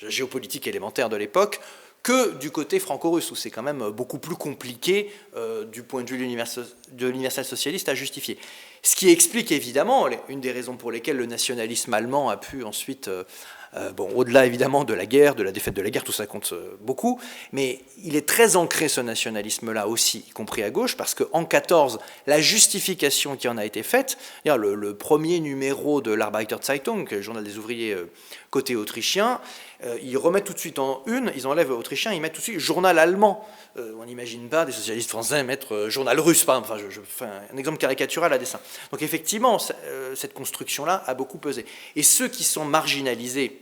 géopolitique élémentaire de l'époque, que du côté franco-russe, où c'est quand même beaucoup plus compliqué du point de vue de l'universal socialiste à justifier. Ce qui explique évidemment une des raisons pour lesquelles le nationalisme allemand a pu ensuite, au-delà évidemment de la guerre, de la défaite de la guerre, tout ça compte beaucoup, mais il est très ancré ce nationalisme-là aussi, y compris à gauche, parce qu'en 1914, la justification qui en a été faite, le premier numéro de l'Arbeiter Zeitung, le journal des ouvriers côté autrichien, ils remettent tout de suite en une, ils enlèvent autrichien, ils mettent tout de suite journal allemand. On n'imagine pas des socialistes français mettre journal russe, par exemple. Enfin, je fais un exemple caricatural à dessein. Donc effectivement, cette construction-là a beaucoup pesé. Et ceux qui sont marginalisés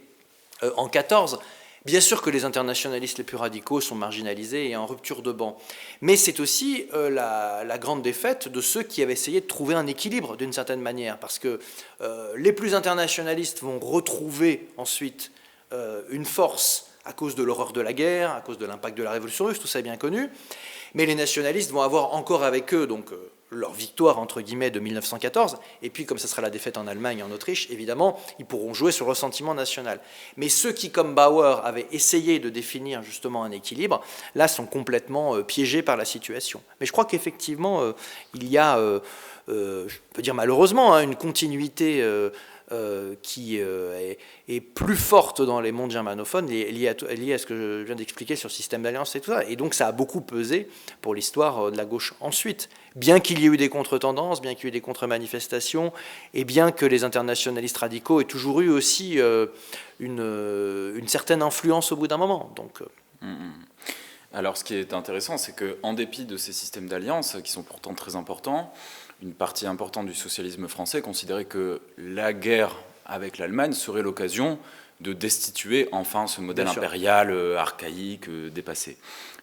en 14, bien sûr que les internationalistes les plus radicaux sont marginalisés et en rupture de banc. Mais c'est aussi la grande défaite de ceux qui avaient essayé de trouver un équilibre d'une certaine manière. Parce que les plus internationalistes vont retrouver ensuite une force à cause de l'horreur de la guerre, à cause de l'impact de la révolution russe, tout ça est bien connu. Mais les nationalistes vont avoir encore avec eux leur victoire, entre guillemets, de 1914. Et puis, comme ce sera la défaite en Allemagne et en Autriche, évidemment, ils pourront jouer sur le ressentiment national. Mais ceux qui, comme Bauer, avaient essayé de définir justement un équilibre, là, sont complètement piégés par la situation. Mais je crois qu'effectivement, il y a, je peux dire malheureusement, une continuité qui est plus forte dans les mondes germanophones, liée à ce que je viens d'expliquer sur le système d'alliance et tout ça. Et donc ça a beaucoup pesé pour l'histoire de la gauche ensuite. Bien qu'il y ait eu des contre-tendances, bien qu'il y ait eu des contre-manifestations, et bien que les internationalistes radicaux aient toujours eu aussi une certaine influence au bout d'un moment. Donc, Alors ce qui est intéressant, c'est qu'en dépit de ces systèmes d'alliance, qui sont pourtant très importants, une partie importante du socialisme français considérait que la guerre avec l'Allemagne serait l'occasion de destituer enfin ce modèle impérial archaïque, dépassé.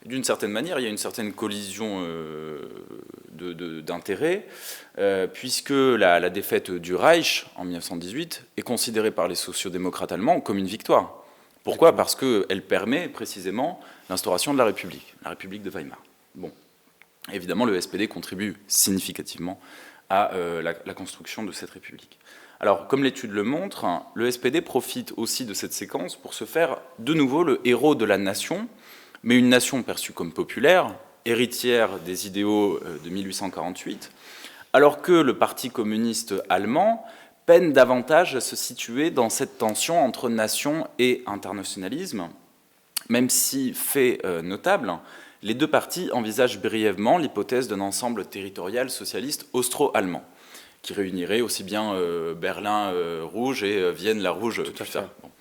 D'une certaine manière, il y a une certaine collision d'intérêts, puisque la défaite du Reich en 1918 est considérée par les sociodémocrates allemands comme une victoire. Pourquoi ? Parce qu'elle permet précisément l'instauration de la République de Weimar. Bon. Évidemment, le SPD contribue significativement à la construction de cette République. Alors, comme l'étude le montre, le SPD profite aussi de cette séquence pour se faire de nouveau le héros de la nation, mais une nation perçue comme populaire, héritière des idéaux de 1848, alors que le Parti communiste allemand peine davantage à se situer dans cette tension entre nation et internationalisme, même si, fait notable, les deux partis envisagent brièvement l'hypothèse d'un ensemble territorial socialiste austro-allemand, qui réunirait aussi bien Berlin rouge et Vienne la rouge plus tard. Bon.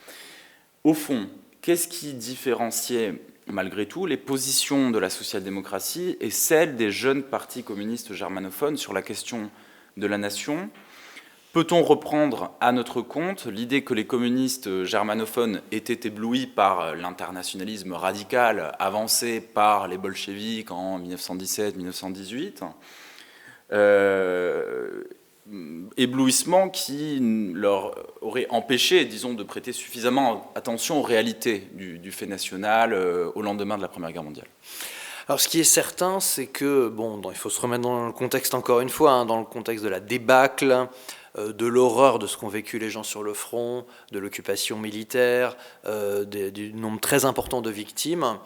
Au fond, qu'est-ce qui différenciait malgré tout, les positions de la social-démocratie et celles des jeunes partis communistes germanophones sur la question de la nation. Peut-on reprendre à notre compte l'idée que les communistes germanophones étaient éblouis par l'internationalisme radical avancé par les bolcheviks en 1917-1918, éblouissement qui leur aurait empêché, disons, de prêter suffisamment attention aux réalités du fait national au lendemain de la Première Guerre mondiale? Alors, ce qui est certain, c'est que, il faut se remettre dans le contexte, encore une fois, dans le contexte de la débâcle, de l'horreur de ce qu'ont vécu les gens sur le front, de l'occupation militaire, du nombre très important de victimes.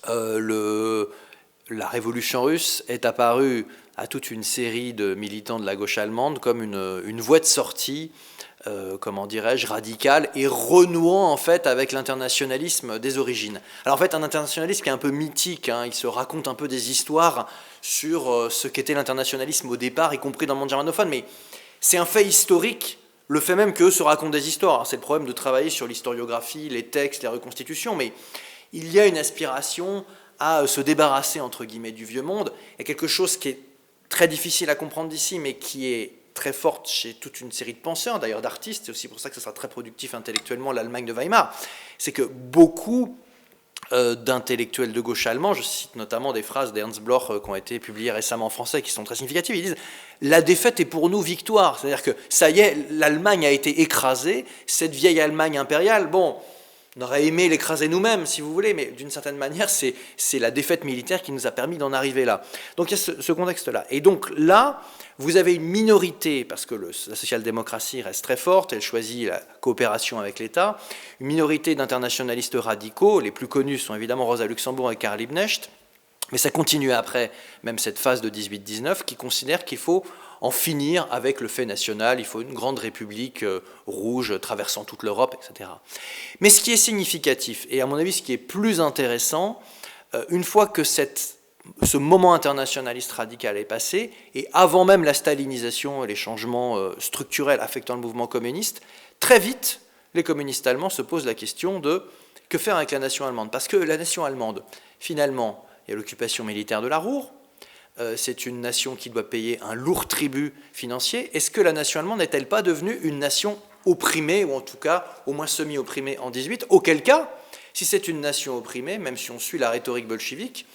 La révolution russe est apparue à toute une série de militants de la gauche allemande comme une voie de sortie, radicale, et renouant en fait avec l'internationalisme des origines. Alors en fait, un internationalisme qui est un peu mythique, il se raconte un peu des histoires sur ce qu'était l'internationalisme au départ, y compris dans le monde germanophone, mais c'est un fait historique, le fait même qu'eux se racontent des histoires. Alors, c'est le problème de travailler sur l'historiographie, les textes, les reconstitutions, mais il y a une aspiration à se débarrasser, entre guillemets, du vieux monde. Il y a quelque chose qui est très difficile à comprendre d'ici, mais qui est très forte chez toute une série de penseurs, d'ailleurs d'artistes. C'est aussi pour ça que ce sera très productif intellectuellement, l'Allemagne de Weimar. C'est que beaucoup d'intellectuels de gauche allemands, je cite notamment des phrases d'Ernst Bloch qui ont été publiées récemment en français, qui sont très significatives, ils disent « La défaite est pour nous victoire ». C'est-à-dire que ça y est, l'Allemagne a été écrasée, cette vieille Allemagne impériale, on aurait aimé l'écraser nous-mêmes, si vous voulez, mais d'une certaine manière, c'est la défaite militaire qui nous a permis d'en arriver là. Donc il y a ce contexte-là. Et donc là, vous avez une minorité, parce que la social-démocratie reste très forte, elle choisit la coopération avec l'État, une minorité d'internationalistes radicaux, les plus connus sont évidemment Rosa Luxembourg et Karl Liebknecht, mais ça continue après, même cette phase de 18-19, qui considère qu'il faut en finir avec le fait national, il faut une grande république rouge traversant toute l'Europe, etc. Mais ce qui est significatif, et à mon avis ce qui est plus intéressant, une fois que ce moment internationaliste radical est passé, et avant même la stalinisation et les changements structurels affectant le mouvement communiste, très vite, les communistes allemands se posent la question de que faire avec la nation allemande. Parce que la nation allemande, finalement, il y a l'occupation militaire de la Ruhr, c'est une nation qui doit payer un lourd tribut financier. Est-ce que la nation allemande n'est-elle pas devenue une nation opprimée, ou en tout cas au moins semi-opprimée en 18 ? Auquel cas, si c'est une nation opprimée, même si on suit la rhétorique bolchevique,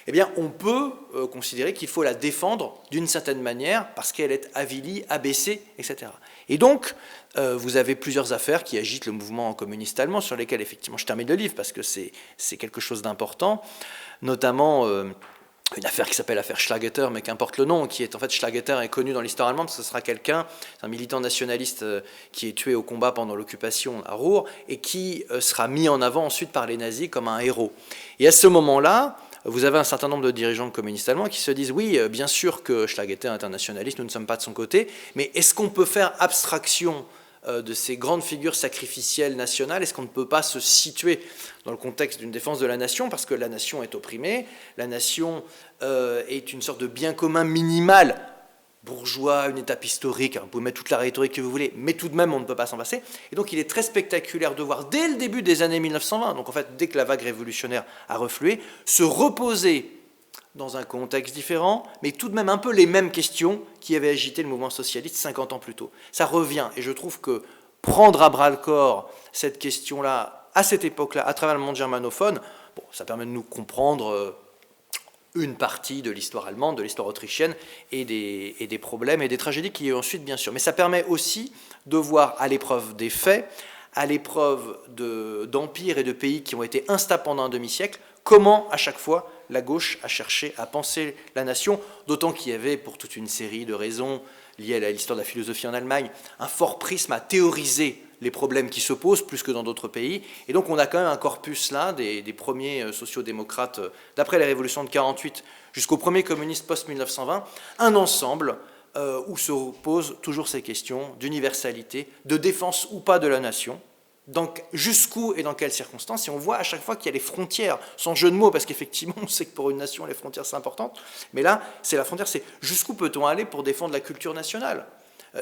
eh bien, on peut considérer qu'il faut la défendre d'une certaine manière parce qu'elle est avilie, abaissée, etc. Et donc, vous avez plusieurs affaires qui agitent le mouvement communiste allemand, sur lesquelles, effectivement, je termine le livre parce que c'est quelque chose d'important, notamment une affaire qui s'appelle l'affaire Schlageter, mais qu'importe le nom, qui est en fait, Schlageter est connu dans l'histoire allemande, parce que ce sera quelqu'un, un militant nationaliste qui est tué au combat pendant l'occupation à Ruhr, et qui sera mis en avant ensuite par les nazis comme un héros. Et à ce moment-là, vous avez un certain nombre de dirigeants communistes allemands qui se disent « Oui, bien sûr que Schlageter est internationaliste, nous ne sommes pas de son côté, mais est-ce qu'on peut faire abstraction de ces grandes figures sacrificielles nationales? Est-ce qu'on ne peut pas se situer dans le contexte d'une défense de la nation, parce que la nation est opprimée, la nation est une sorte de bien commun minimal, bourgeois, une étape historique, vous pouvez mettre toute la rhétorique que vous voulez, mais tout de même on ne peut pas s'en passer. Et donc il est très spectaculaire de voir dès le début des années 1920, donc en fait dès que la vague révolutionnaire a reflué, se reposer dans un contexte différent, mais tout de même un peu les mêmes questions qui avaient agité le mouvement socialiste 50 ans plus tôt. Ça revient, et je trouve que prendre à bras-le-corps cette question-là, à cette époque-là, à travers le monde germanophone, ça permet de nous comprendre une partie de l'histoire allemande, de l'histoire autrichienne, et des problèmes et des tragédies qu'il y a eu ensuite, bien sûr. Mais ça permet aussi de voir à l'épreuve des faits, à l'épreuve d'empires et de pays qui ont été instables pendant un demi-siècle, comment, à chaque fois, la gauche a cherché à penser la nation, d'autant qu'il y avait, pour toute une série de raisons liées à l'histoire de la philosophie en Allemagne, un fort prisme à théoriser les problèmes qui se posent, plus que dans d'autres pays. Et donc on a quand même un corpus là, des premiers sociodémocrates, d'après les révolutions de 1948 jusqu'aux premiers communistes post-1920, un ensemble où se posent toujours ces questions d'universalité, de défense ou pas de la nation, donc jusqu'où et dans quelles circonstances. Et on voit à chaque fois qu'il y a les frontières, sans jeu de mots, parce qu'effectivement on sait que pour une nation les frontières c'est important, mais là c'est la frontière, c'est jusqu'où peut-on aller pour défendre la culture nationale ?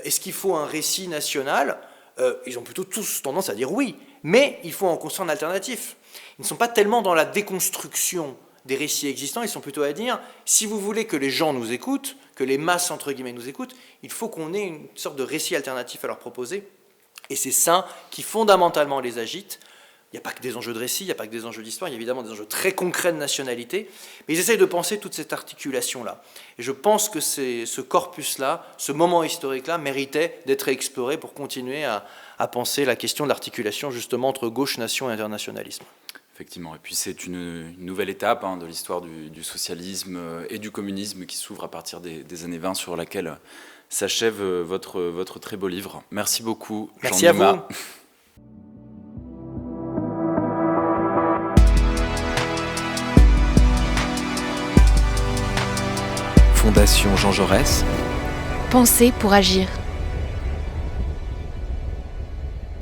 Est-ce qu'il faut un récit national ? Ils ont plutôt tous tendance à dire oui, Mais il faut en construire un alternatif. Ils ne sont pas tellement dans la déconstruction des récits existants, ils sont plutôt à dire, si vous voulez que les gens nous écoutent, que les masses, entre guillemets, nous écoutent, il faut qu'on ait une sorte de récit alternatif à leur proposer. Et c'est ça qui fondamentalement les agite. Il n'y a pas que des enjeux de récit, il n'y a pas que des enjeux d'histoire, il y a évidemment des enjeux très concrets de nationalité, mais ils essayent de penser toute cette articulation-là. Et je pense que ce corpus-là, ce moment historique-là, méritait d'être exploré pour continuer à penser la question de l'articulation justement entre gauche, nation et internationalisme. Effectivement, et puis c'est une nouvelle étape de l'histoire du socialisme et du communisme qui s'ouvre à partir des années 20 sur laquelle s'achève votre très beau livre. Merci beaucoup, Merci à vous. Fondation Jean Jaurès. Penser pour agir.